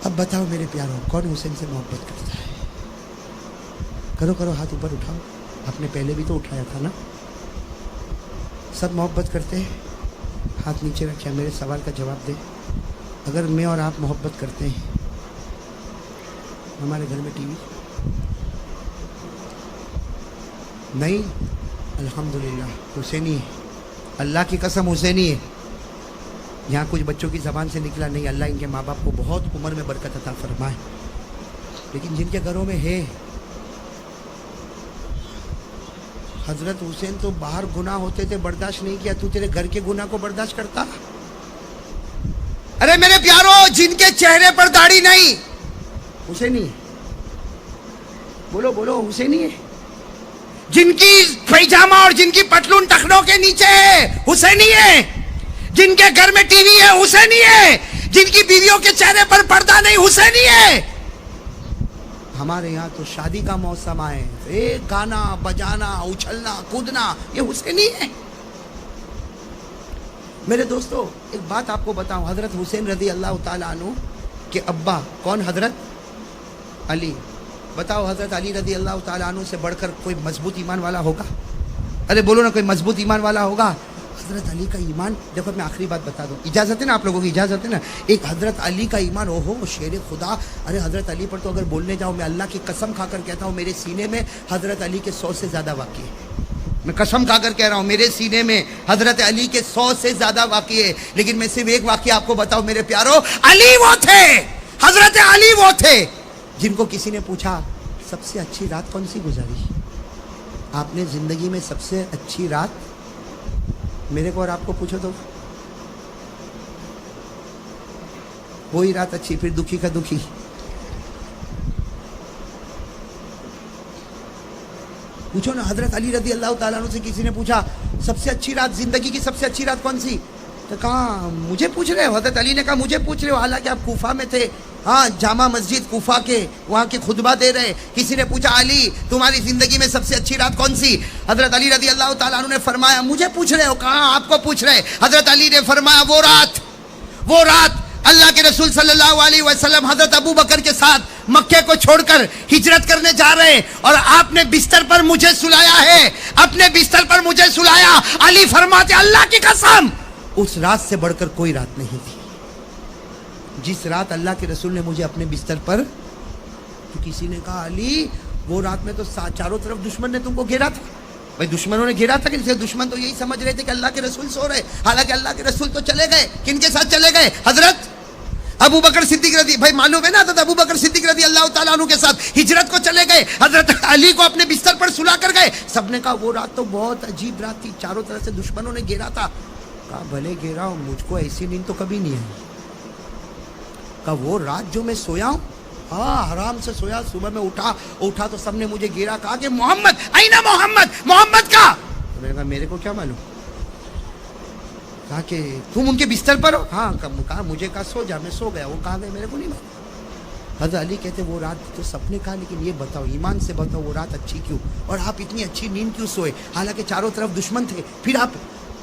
اب بتاؤ میرے پیاروں کون حسین سے محبت کرتا ہے؟ کرو کرو ہاتھ اوپر اٹھاؤ. آپ نے پہلے بھی تو اٹھایا تھا نا. سب محبت کرتے ہیں؟ ہاتھ نیچے رکھے. میرے سوال کا جواب دے. اگر میں اور آپ محبت کرتے ہیں, ہمارے گھر میں ٹی وی نہیں؟ الحمدللہ حسینی ہے, اللہ کی قسم حسینی ہے. یہاں کچھ بچوں کی زبان سے نکلا نہیں, اللہ ان کے ماں باپ کو بہت عمر میں برکت عطا فرمائے. لیکن جن کے گھروں میں ہے, حضرت حسین تو باہر گناہ ہوتے تھے برداشت نہیں کیا, تو تیرے گھر کے گناہ کو برداشت کرتا؟ ارے میرے پیاروں, جن کے چہرے پر داڑھی نہیں حسینی ہے. بولو بولو حسینی ہے. جن کی پیجامہ اور جن کی پتلون ٹخنوں کے نیچے ہے حسینی ہے. جن کے گھر میں ٹی وی ہے حسینی ہے. جن کی بیویوں کے چہرے پر پردہ نہیں حسینی ہے. ہمارے یہاں تو شادی کا موسم آئے, ایک گانا بجانا اچھلنا کودنا, یہ حسینی ہے. میرے دوستو ایک بات آپ کو بتاؤں, حضرت حسین رضی اللہ تعالیٰ عنہ کے ابا کون؟ حضرت علی. بتاؤ حضرت علی رضی اللہ تعالیٰ عنہ سے بڑھ کر کوئی مضبوط ایمان والا ہوگا؟ ارے بولو نا, کوئی مضبوط ایمان والا ہوگا؟ حضرت علی کا ایمان دیکھو, میں آخری بات بتا دوں, اجازت ہے نا آپ لوگوں کی؟ اجازت ہے نا؟ ایک حضرت علی کا ایمان, اوہو شیر خدا. ارے حضرت علی پر تو اگر بولنے جاؤ, میں اللہ کی قسم کھا کر کہتا ہوں میرے سینے میں حضرت علی کے 100 سے زیادہ واقعے ہیں. میں قسم کھا کر کہہ رہا ہوں میرے سینے میں حضرت علی کے 100 سے زیادہ واقعے. لیکن میں صرف ایک واقعہ آپ کو بتاؤں میرے پیاروں, علی وہ تھے, حضرت علی وہ تھے جن کو کسی نے پوچھا سب سے اچھی رات کون سی گزاری آپ نے زندگی میں؟ سب سے اچھی رات میرے کو اور آپ کو پوچھو تو وہی رات اچھی, پھر دکھی کا دکھی. پوچھو نا, حضرت علی رضی اللہ تعالیٰ عنہ سے کسی نے پوچھا سب سے اچھی رات, زندگی کی سب سے اچھی رات کون سی؟ تو کہا مجھے پوچھ رہے ہو؟ حضرت علی نے کہا مجھے پوچھ رہے ہو, حالانکہ آپ کوفہ میں تھے, ہاں جامع مسجد کوفہ کے وہاں کے خطبہ دے رہے. کسی نے پوچھا علی تمہاری زندگی میں سب سے اچھی رات کون سی؟ حضرت علی رضی اللہ تعالیٰ عنہ نے فرمایا مجھے پوچھ رہے ہو؟ کہاں آپ کو پوچھ رہے. حضرت علی نے فرمایا وہ رات اللہ کے رسول صلی اللہ علیہ وسلم حضرت ابو بکر کے ساتھ مکے کو چھوڑ کر ہجرت کرنے جا رہے, اور آپ نے بستر پر مجھے سلایا ہے, اپنے بستر پر مجھے سلایا. علی فرماتے اللہ کی قسم اس رات سے بڑھ کر کوئی رات نہیں تھی جس رات اللہ کے رسول نے مجھے اپنے بستر پر. تو کسی نے کہا علی وہ رات میں تو چاروں طرف دشمن نے تم کو گھیرا تھا. بھائی دشمنوں نے گھیرا تھا کہ دشمن تو یہی سمجھ رہے تھے کہ اللہ کے رسول سو رہے, حالانکہ اللہ کے رسول تو چلے گئے. کن کے ساتھ چلے گئے؟ حضرت ابو بکر صدیق رضی, بھائی معلوم ہے نا, حضرت ابو بکر صدیق رضی اللہ تعالیٰ عنہ کے ساتھ ہجرت کو چلے گئے, حضرت علی کو اپنے بستر پر سلا کر گئے. سب نے کہا وہ رات تو بہت عجیب رات تھی, چاروں طرف سے دشمنوں نے گھیرا تھا. کہا بھلے گھیرا ہوں, مجھ کو ایسی نیند تو کبھی نہیں آئی. کہا وہ رات جو میں سویا ہوں, ہاں آرام سے سویا, صبح میں اٹھا تو سب نے مجھے گھیرا, کہا کہ محمد اینا محمد کا. میں نے کہا میرے کو کیا معلوم. کہا کہ تم ان کے بستر پر ہو؟ ہاں. کہا مجھے کہا سو جا, میں سو گیا. وہ کہاں گئے میرے کو نہیں معلوم. حضرت علی کہتے وہ رات تو سب نے کہا, لیکن یہ بتاؤ ایمان سے بتاؤ وہ رات اچھی کیوں, اور آپ اتنی اچھی نیند کیوں سوئے حالانکہ چاروں طرف دشمن تھے؟ پھر آپ,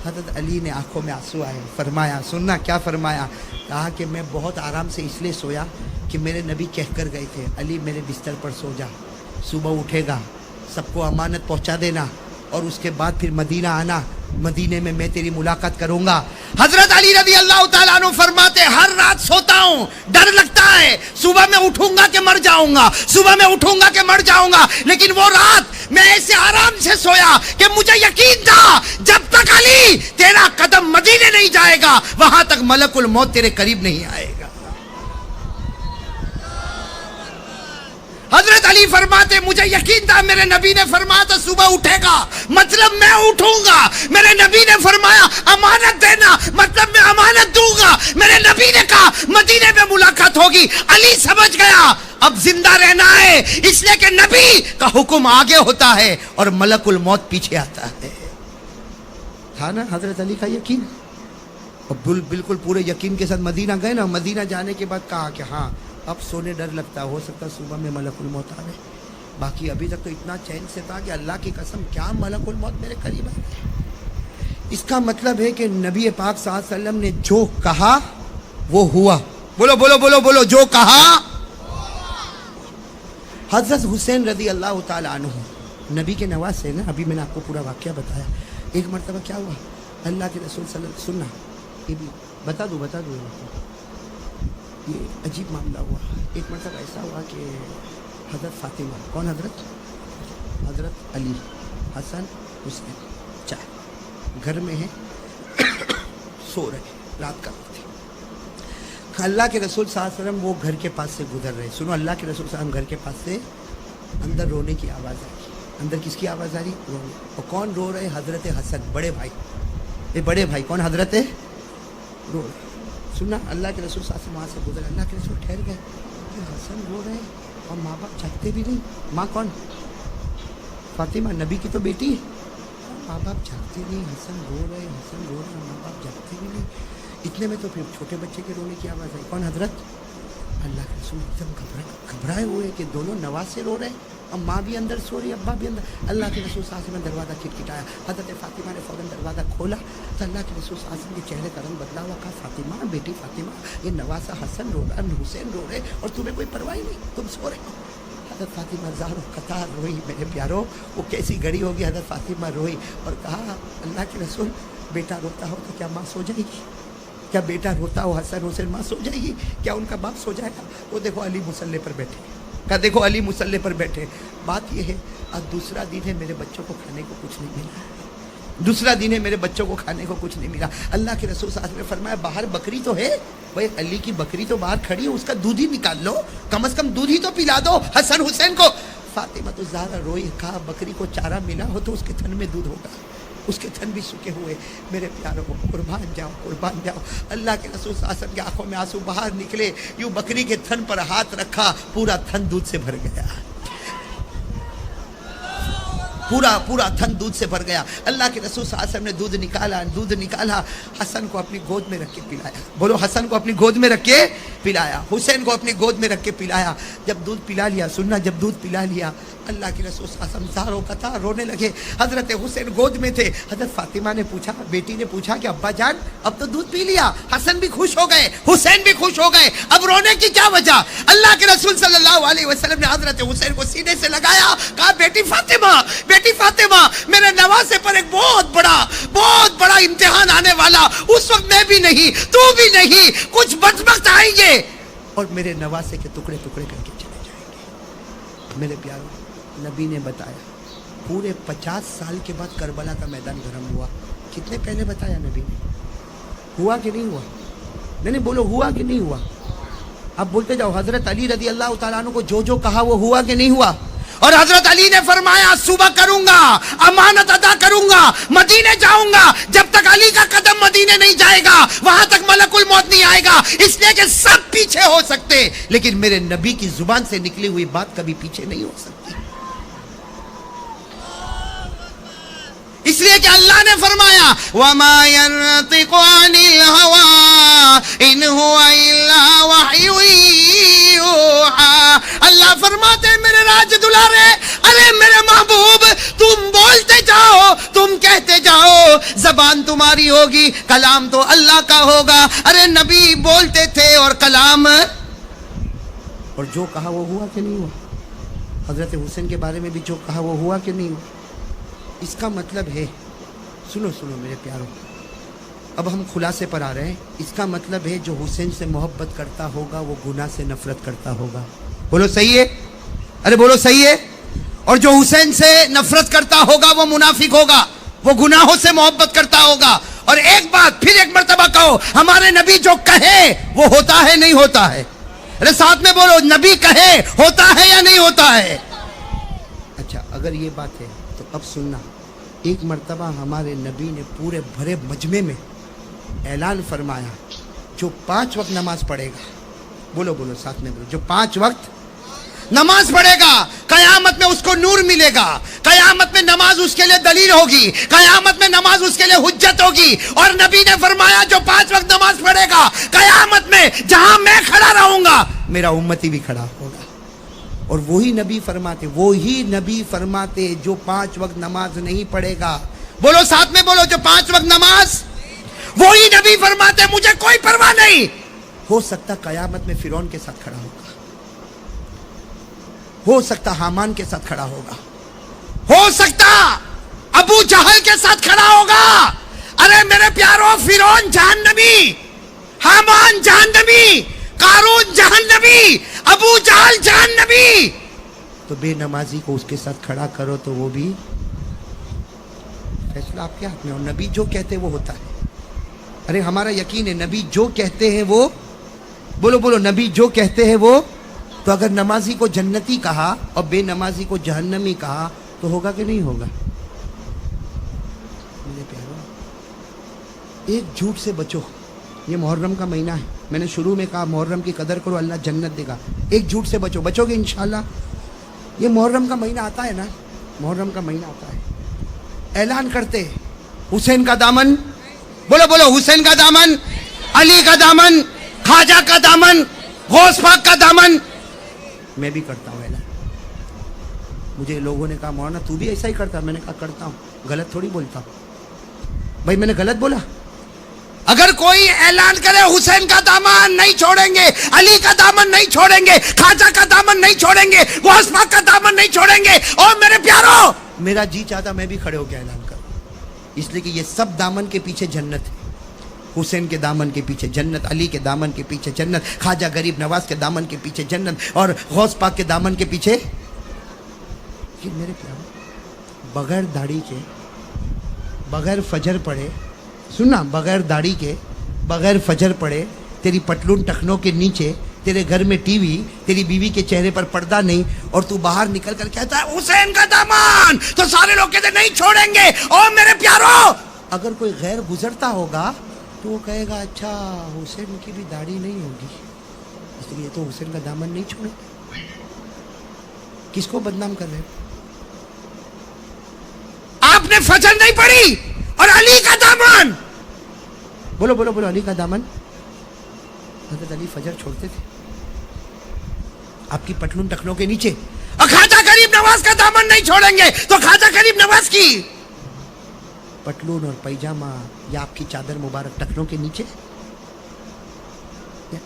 حضرت علی نے آنکھوں میں آنسو آئے, فرمایا سننا کیا فرمایا, کہا کہ میں بہت آرام سے اس لیے سویا کہ میرے نبی کہہ کر گئے تھے علی میرے بستر پر سو جا, صبح اٹھے گا سب کو امانت پہنچا دینا, اور اس کے بعد پھر مدینہ آنا, مدینے میں میں تیری ملاقات کروں گا. حضرت علی رضی اللہ تعالیٰ عنہ فرماتے ہر رات سوتا ہوں, ڈر لگتا ہے صبح میں اٹھوں گا کہ مر جاؤں گا, صبح میں اٹھوں گا کہ مر جاؤں گا, لیکن وہ رات میں ایسے آرام سے سویا کہ مجھے یقین تھا جب تک علی تیرا قدم مدینے نہیں جائے گا وہاں تک ملک الموت تیرے قریب نہیں آئے گا. حضرت علی فرماتے مجھے یقین تھا, میرے نبی نے فرمایا تھا صبح اٹھے گا, مطلب میں اٹھوں گا. میرے نبی نے فرمایا امانت دینا, مطلب میں امانت دوں گا. میرے نبی نے کہا مدینے میں ملاقات ہوگی. علی سمجھ گیا اب زندہ رہنا ہے, اس لیے کہ نبی کا حکم آگے ہوتا ہے اور ملک الموت پیچھے آتا ہے. تھا نا حضرت علی کا یقین, اور بالکل پورے یقین کے ساتھ مدینہ گئے نا. مدینہ جانے کے بعد کہا کہ ہاں اب سونے ڈر لگتا, ہو سکتا صبح میں ملک الموت آ گئے. باقی ابھی تک تو اتنا چین سے تھا کہ اللہ کی قسم کیا ملک الموت میرے قریب ہے. اس کا مطلب ہے کہ نبی پاک صلی اللہ علیہ وسلم نے جو کہا وہ ہوا. بولو بولو بولو بولو, جو کہا. حضرت حسین رضی اللہ تعالیٰ عنہ نبی کے نواز سے نا, ابھی میں نے آپ کو پورا واقعہ بتایا. ایک مرتبہ کیا ہوا, اللہ کے رسول صلی اللہ علیہ وسلم, سننا یہ بھی بتا دوں یہ عجیب معاملہ ہوا. ایک مرتبہ ایسا ہوا کہ حضرت فاطمہ, کون حضرت علی, حسن, حسین, چار گھر میں ہیں, سو رہے, رات کا وقت ہے. اللہ کے رسول صلی اللہ علیہ وسلم وہ گھر کے پاس سے گزر رہے. سنو, اللہ کے رسول صلی اللہ علیہ وسلم گھر کے پاس سے اندر رونے کی آواز آئی. اندر کس کی آواز آ رہی؟ رونے. اور کون رو رہے؟ حضرت حسن, بڑے بھائی. یہ بڑے بھائی کون؟ حضرت رو رہے. سننا, اللہ کے رسول صلی اللہ علیہ وسلم وہاں سے گزرے. اللہ کے رسول ٹھہر گئے کہ حسن رو رہے اور ماں باپ جاگتے بھی نہیں. ماں کون؟ فاطمہ, نبی کی تو بیٹی ہے. ماں باپ جاگتے نہیں, حسن رو رہے, ماں باپ جاگتے بھی نہیں. اتنے میں تو پھر چھوٹے بچے کے رونے کی آواز آئی. کون؟ حضرت اللہ کے رسول ایک دم گھبرائے ہوئے کہ دونوں نواز سے رو رہے اور ماں بھی اندر سو رہی, ابا بھی اندر. اللہ کے رسول صلی اللہ علیہ وسلم نے دروازہ کھٹکھٹایا. حضرت فاطمہ نے فوراً دروازہ کھولا تو اللہ کے رسول صلی اللہ علیہ وسلم کے چہرے کا رنگ بدلا ہوا. کہا, فاطمہ بیٹی فاطمہ, یہ نواسا حسن رو رہا, حسین رو رہے اور تمہیں کوئی پرواہ نہیں, تم سو رہے ہو. حضرت فاطمہ زارو قطار روئی. میرے پیارو, وہ کیسی گھڑی ہوگی. حضرت فاطمہ روئی اور کہا, اللہ کے رسول بیٹا روتا ہو تو کیا ماں سو جائے گی؟ کیا بیٹا روتا ہو حسن حسین, ماں سو جائے گی؟ کیا ان کا باپ سو جائے گا؟ وہ دیکھو علی مصلی پر بیٹھے. کہا, دیکھو علی مصلی پر بیٹھے. بات یہ ہے, آج دوسرا دن ہے, میرے بچوں کو کھانے کو کچھ نہیں ملا. دوسرا دن ہے, میرے بچوں کو کھانے کو کچھ نہیں ملا. اللہ کے رسول صلی اللہ علیہ وسلم نے فرمایا, باہر بکری تو ہے بھائی, علی کی بکری تو باہر کھڑی ہے, اس کا دودھ ہی نکال لو, کم از کم دودھ ہی تو پلا دو حسن حسین کو. فاطمہ تو زہرا روئی. کہا, بکری کو چارہ ملا ہو تو اس کے تھن میں دودھ ہوگا, اس کے تھن بھی سوکھے ہوئے. میرے پیاروں کو قربان جاؤ, قربان جاؤ. اللہ کے رسول صلی اللہ علیہ وسلم کی آنکھوں میں آنسو باہر نکلے. یوں بکری کے تھن پر ہاتھ رکھا, پورا تھن دودھ سے بھر گیا. پورا تھن دودھ سے بھر گیا. اللہ کے رسول صلی اللہ علیہ وسلم نے دودھ نکالا, حسن کو اپنی گود میں رکھ کے پلایا. بولو, حسن کو اپنی گود میں رکھ کے پلایا, حسین کو اپنی گود میں رکھ کے پلایا. جب دودھ پلا لیا, سننا, جب دودھ پلا لیا, اللہ کے رسول صلی اللہ علیہ وسلم زار و قطار رونے لگے. حضرت حسین گود میں تھے. حضرت فاطمہ نے پوچھا, بیٹی نے پوچھا کہ ابا جان اب تو دودھ پی لیا, حسن بھی خوش ہو گئے, حسین بھی خوش ہو گئے, اب رونے کی کیا وجہ؟ اللہ کے رسول صلی اللہ علیہ وسلم نے حضرت حسین کو سینے سے لگایا. کہا, بیٹی فاطمہ, میرے نواسے پر ایک بہت بڑا امتحان آنے والا. اس وقت میں بھی نہیں, تو بھی نہیں, کچھ بدبخت آئیں گے اور میرے نواسے کے ٹکڑے ٹکڑے کر کے چلے جائیں گے. میرے پیاروں, نبی نے بتایا پورے 50 سال کے بعد کربلا کا میدان گرم ہوا. کتنے پہلے بتایا نبی نے؟ ہوا کہ نہیں ہوا؟ نہیں بولو, ہوا کہ نہیں ہوا؟ اب بولتے جاؤ. حضرت علی رضی اللہ تعالیٰ عنہ کو جو کہا وہ ہوا کہ نہیں ہوا؟ اور حضرت علی نے فرمایا, صبح کروں گا, امانت ادا کروں گا, مدینے جاؤں گا. جب تک علی کا قدم مدینے نہیں جائے گا وہاں تک ملک الموت نہیں آئے گا. اس لیے کہ سب پیچھے ہو سکتے, لیکن میرے نبی کی زبان سے نکلی ہوئی بات کبھی پیچھے نہیں ہو سکتی. اس لیے کہ اللہ نے فرمایا, وَمَا يَنطِقُ عَنِ الْهَوَىٰ إِنْ هُوَ إِلَّا وَحْيٌ يُوحَىٰ. اللہ فرماتے ہیں, میرے راج دلارے, ارے میرے محبوب, تم بولتے جاؤ, تم کہتے جاؤ, زبان تمہاری ہوگی, کلام تو اللہ کا ہوگا. ارے نبی بولتے تھے اور کلام, اور جو کہا وہ ہوا کہ نہیں ہوا؟ حضرت حسین کے بارے میں بھی جو کہا وہ ہوا کہ نہیں ہوا؟ اس کا مطلب ہے, سنو میرے پیاروں, اب ہم خلاصے پر آ رہے ہیں. اس کا مطلب ہے جو حسین سے محبت کرتا ہوگا وہ گناہ سے نفرت کرتا ہوگا. بولو صحیح ہے؟ ارے بولو صحیح ہے. اور جو حسین سے نفرت کرتا ہوگا وہ منافق ہوگا, وہ گناہوں سے محبت کرتا ہوگا. اور ایک بات پھر ایک مرتبہ کہو, ہمارے نبی جو کہے وہ ہوتا ہے نہیں ہوتا ہے؟ ارے ساتھ میں بولو, نبی کہے ہوتا ہے یا نہیں ہوتا ہے؟ اچھا, اگر یہ بات ہے تو اب سننا. ایک مرتبہ ہمارے نبی نے پورے بھرے مجمع میں اعلان فرمایا, جو 5 وقت نماز پڑھے گا, بولو ساتھ میں بولو, جو 5 وقت نماز پڑھے گا قیامت میں اس کو نور ملے گا, قیامت میں نماز اس کے لیے دلیل ہوگی, قیامت میں نماز اس کے لیے حجت ہوگی. اور نبی نے فرمایا, جو 5 وقت نماز پڑھے گا قیامت میں جہاں میں کھڑا رہوں گا میرا امتی بھی کھڑا ہوگا. اور وہی نبی فرماتے جو 5 وقت نماز نہیں پڑھے گا، بولو ساتھ میں بولو، جو 5 وقت نماز، وہی نبی فرماتے مجھے کوئی پرواہ نہیں، ہو سکتا قیامت میں فرعون کے ساتھ کھڑا ہوگا، ہو سکتا حامان کے ساتھ کھڑا ہوگا، ہو سکتا ابو جہل کے ساتھ کھڑا ہوگا۔ ارے میرے پیاروں، فرعون جہنمی، حامان جہنمی، قارون جہنمی، ابو جہل جہنمی، تو بے نمازی کو اس کے ساتھ کھڑا کرو تو وہ بھی فیصلہ آپ کے ہاتھ میں، اور نبی جو کہتے وہ ہوتا ہے۔ ارے ہمارا یقین ہے نبی جو کہتے ہیں وہ، بولو نبی جو کہتے ہیں وہ، تو اگر نمازی کو جنتی کہا اور بے نمازی کو جہنمی کہا تو ہوگا کہ نہیں ہوگا؟ میرے پیارو، ایک جھوٹ سے بچو، یہ محرم کا مہینہ ہے، میں نے شروع میں کہا محرم کی قدر کرو، اللہ جنت دے گا، ایک جھوٹ سے بچو گے انشاءاللہ۔ یہ محرم کا مہینہ آتا ہے نا، محرم کا مہینہ آتا ہے، اعلان کرتے حسین کا دامن، بولو حسین کا دامن، علی کا دامن، خواجہ کا دامن، غوث پاک کا دامن، میں بھی کرتا ہوں اعلان۔ مجھے لوگوں نے کہا مولانا تو بھی ایسا ہی کرتا، میں نے کہا کرتا ہوں، غلط تھوڑی بولتا ہوں بھائی، میں نے غلط بولا؟ اگر کوئی اعلان کرے حسین کا دامن نہیں چھوڑیں گے، علی کا دامن نہیں چھوڑیں گے، خواجہ کا دامن نہیں چھوڑیں گے، غوث پاک کا دامن نہیں چھوڑیں گے، اور میرے پیارو میرا جی چاہتا میں بھی کھڑے ہو کے اعلان کروں، اس لیے کہ یہ سب دامن کے پیچھے جنت ہے۔ حسین کے دامن کے پیچھے جنت، علی کے دامن کے پیچھے جنت، خواجہ غریب نواز کے دامن کے پیچھے جنت، اور غوث پاک کے دامن کے پیچھے۔ کہ میرے پیارو بغیر داڑھی کے، بغیر فجر پڑھے، سننا، بغیر داڑھی کے، بغیر فجر پڑھے، تیری پتلون ٹخنوں کے نیچے، تیرے گھر میں ٹی وی، تیری بیوی کے چہرے پر پردہ نہیں، اور تو باہر نکل کر کہتا ہے حسین کا دامن، تو سارے لوگ کہتے ہیں نہیں چھوڑیں گے۔ اور میرے پیارو اگر کوئی غیر گزرتا ہوگا تو وہ کہے گا اچھا حسین کی بھی داڑھی نہیں ہوگی، اس لیے تو حسین کا دامن نہیں چھوڑے۔ کس کو بدنام کر رہے ہیں؟ آپ نے فجر نہیں پڑھی اور علی کا دامن، بولو علی کا دامن، حضرت علی فجر چھوڑتے تھے آپ کی پتلون ٹخنوں کے نیچے، اور خواجہ غریب نواز کا دامن نہیں چھوڑیں گے، تو خواجہ غریب نواز کی پتلون اور پیجامہ یا آپ کی چادر مبارک ٹخنوں کے نیچے۔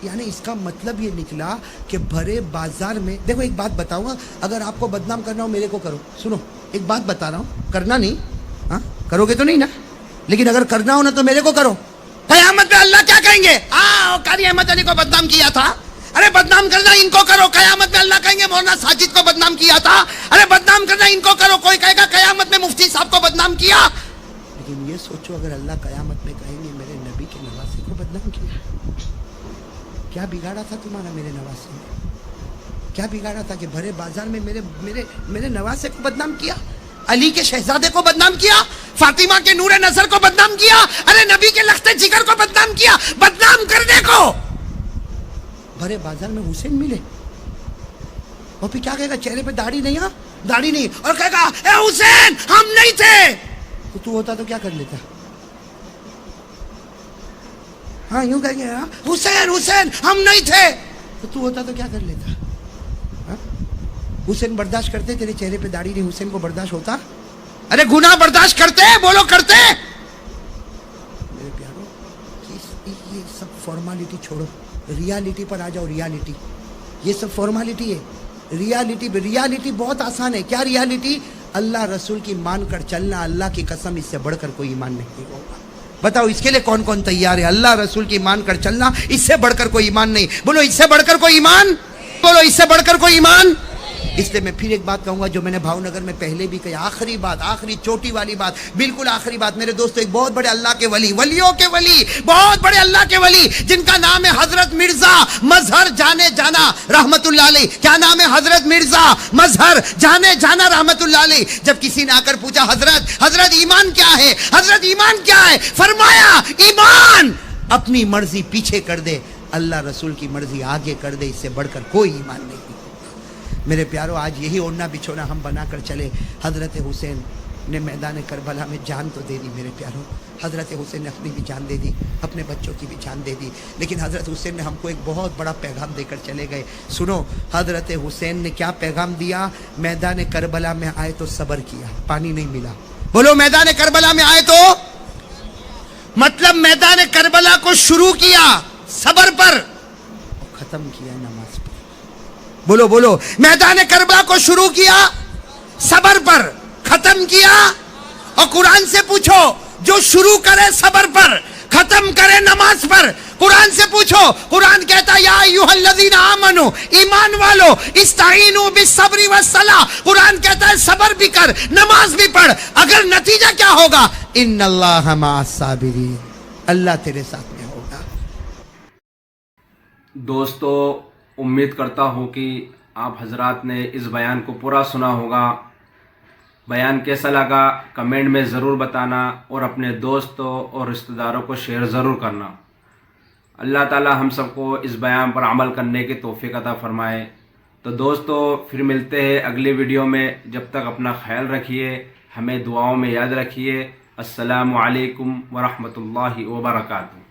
یعنی اس کا مطلب یہ نکلا کہ بھرے بازار میں، دیکھو ایک بات بتاؤں گا، اگر آپ کو بدنام کرنا ہو میرے کو کرو، سنو ایک بات بتا رہا ہوں، کرنا نہیں، ہاں کرو گے تو نہیں نا، لیکن اگر کرنا ہو نا تو میرے کو کرو۔ قیامت میں اللہ کیا کہیں گے؟ قاری احمد علی کو بدنام کیا تھا، ارے بدنام کرنا ان کو کرو۔ قیامت میں اللہ کہیں گے مولانا ساجد کو بدنام کیا تھا، ارے بدنام کرنا ان کو کرو۔ کوئی کہے گا قیامت میں مفتی صاحب کو بدنام کیا۔ لیکن یہ سوچو اگر اللہ قیامت میں کہیں گے میرے نبی کے نواسے کو بدنام کیا، کیا بگاڑا تھا تمہارا میرے نواسے نے؟ کیا بگاڑا تھا کہ بھرے بازار میں میرے نواسے کو بدنام کیا، علی کے شہزادے کو بدنام کیا، فاطمہ کے نور نظر کو بدنام کیا، ارے نبی کے لخت جگر کو بدنام کیا۔ بدنام کرنے کو بھرے بازار میں حسین ملے، اور پھر کیا کہے گا؟ چہرے پہ داڑھی نہیں، ہاں داڑھی نہیں، اور کہے گا اے حسین ہم نہیں تھے، تو ہوتا تو کیا کر لیتا؟ ہاں یوں کہیں گے حسین ہم نہیں تھے، تو ہوتا تو کیا کر لیتا؟ حسین برداشت کرتے، تیرے چہرے پہ داڑھی نہیں، حسین کو برداشت ہوتا؟ ارے گناہ برداشت کرتے، بولو کرتے؟ میرے پیارو یہ سب فارمالٹی چھوڑو، ریالٹی پر آ جاؤ۔ ریالٹی یہ سب فارمالٹی ہے، ریالٹی بہت آسان ہے۔ کیا ریالٹی؟ اللہ رسول کی مان کر چلنا، اللہ کی قسم اس سے بڑھ کر کوئی ایمان نہیں ہوگا۔ بتاؤ اس کے لیے کون کون تیار ہے؟ اللہ رسول کی مان کر چلنا، اس سے بڑھ کر کوئی ایمان نہیں۔ بولو اس سے بڑھ کر کوئی ایمان، بولو اس سے بڑھ کر کوئی ایمان۔ اس لیے میں پھر ایک بات کہوں گا جو میں نے بھاؤ نگر میں پہلے بھی کہی، آخری بات، آخری چوٹی والی بات، بالکل آخری بات۔ میرے دوستو ایک بہت بڑے اللہ کے ولی، ولیوں کے ولی، بہت بڑے اللہ کے ولی جن کا نام ہے حضرت مرزا مظہر جانے جانا رحمت اللہ علیہ۔ کیا نام ہے؟ حضرت مرزا مظہر جانے جانا رحمت اللہ علیہ۔ جب کسی نے آ کر پوچھا حضرت ایمان کیا ہے؟ حضرت ایمان کیا ہے؟ فرمایا ایمان اپنی مرضی پیچھے کر دے، اللہ رسول کی مرضی آگے کر دے، اس سے بڑھ کر کوئی ایمان نہیں۔ میرے پیارو آج یہی اوڑھنا بچھونا ہم بنا کر چلے۔ حضرت حسین نے میدان کربلا میں جان تو دے دی میرے پیاروں. حضرت حسین نے اپنی بھی جان دے دی, اپنے بچوں کی بھی جان دے دی, لیکن حضرت حسین نے ہم کو ایک بہت بڑا پیغام دے کر چلے گئے. سنو حضرت حسین نے کیا پیغام دیا. میدان کربلا میں آئے تو صبر کیا, پانی نہیں ملا. بولو میدان کربلا میں آئے تو مطلب میدان کربلا کو شروع کیا صبر پر اور ختم کیا نماز پر. بولو بولو, میدان کربلا کو شروع کیا صبر پر, ختم کیا. اور قرآن سے پوچھو, جو شروع کرے صبر پر ختم کرے نماز پر, قرآن سے پوچھو. قرآن کہتا یا ایھا الذین آمنو, ایمان والو, استعینوا بالصبر والصلاۃ. قرآن کہتا ہے صبر بھی کر, نماز بھی پڑھ. اگر نتیجہ کیا ہوگا, ان اللہ مع الصابرین, اللہ تیرے ساتھ میں ہوگا. دوستو, امید کرتا ہوں کہ آپ حضرات نے اس بیان کو پورا سنا ہوگا. بیان کیسا لگا کمنٹ میں ضرور بتانا, اور اپنے دوستوں اور رشتہ داروں کو شیئر ضرور کرنا. اللہ تعالی ہم سب کو اس بیان پر عمل کرنے کی توفیق عطا فرمائے. تو دوستو پھر ملتے ہیں اگلی ویڈیو میں. جب تک اپنا خیال رکھیے, ہمیں دعاؤں میں یاد رکھیے. السلام علیکم ورحمۃ اللہ وبرکاتہ.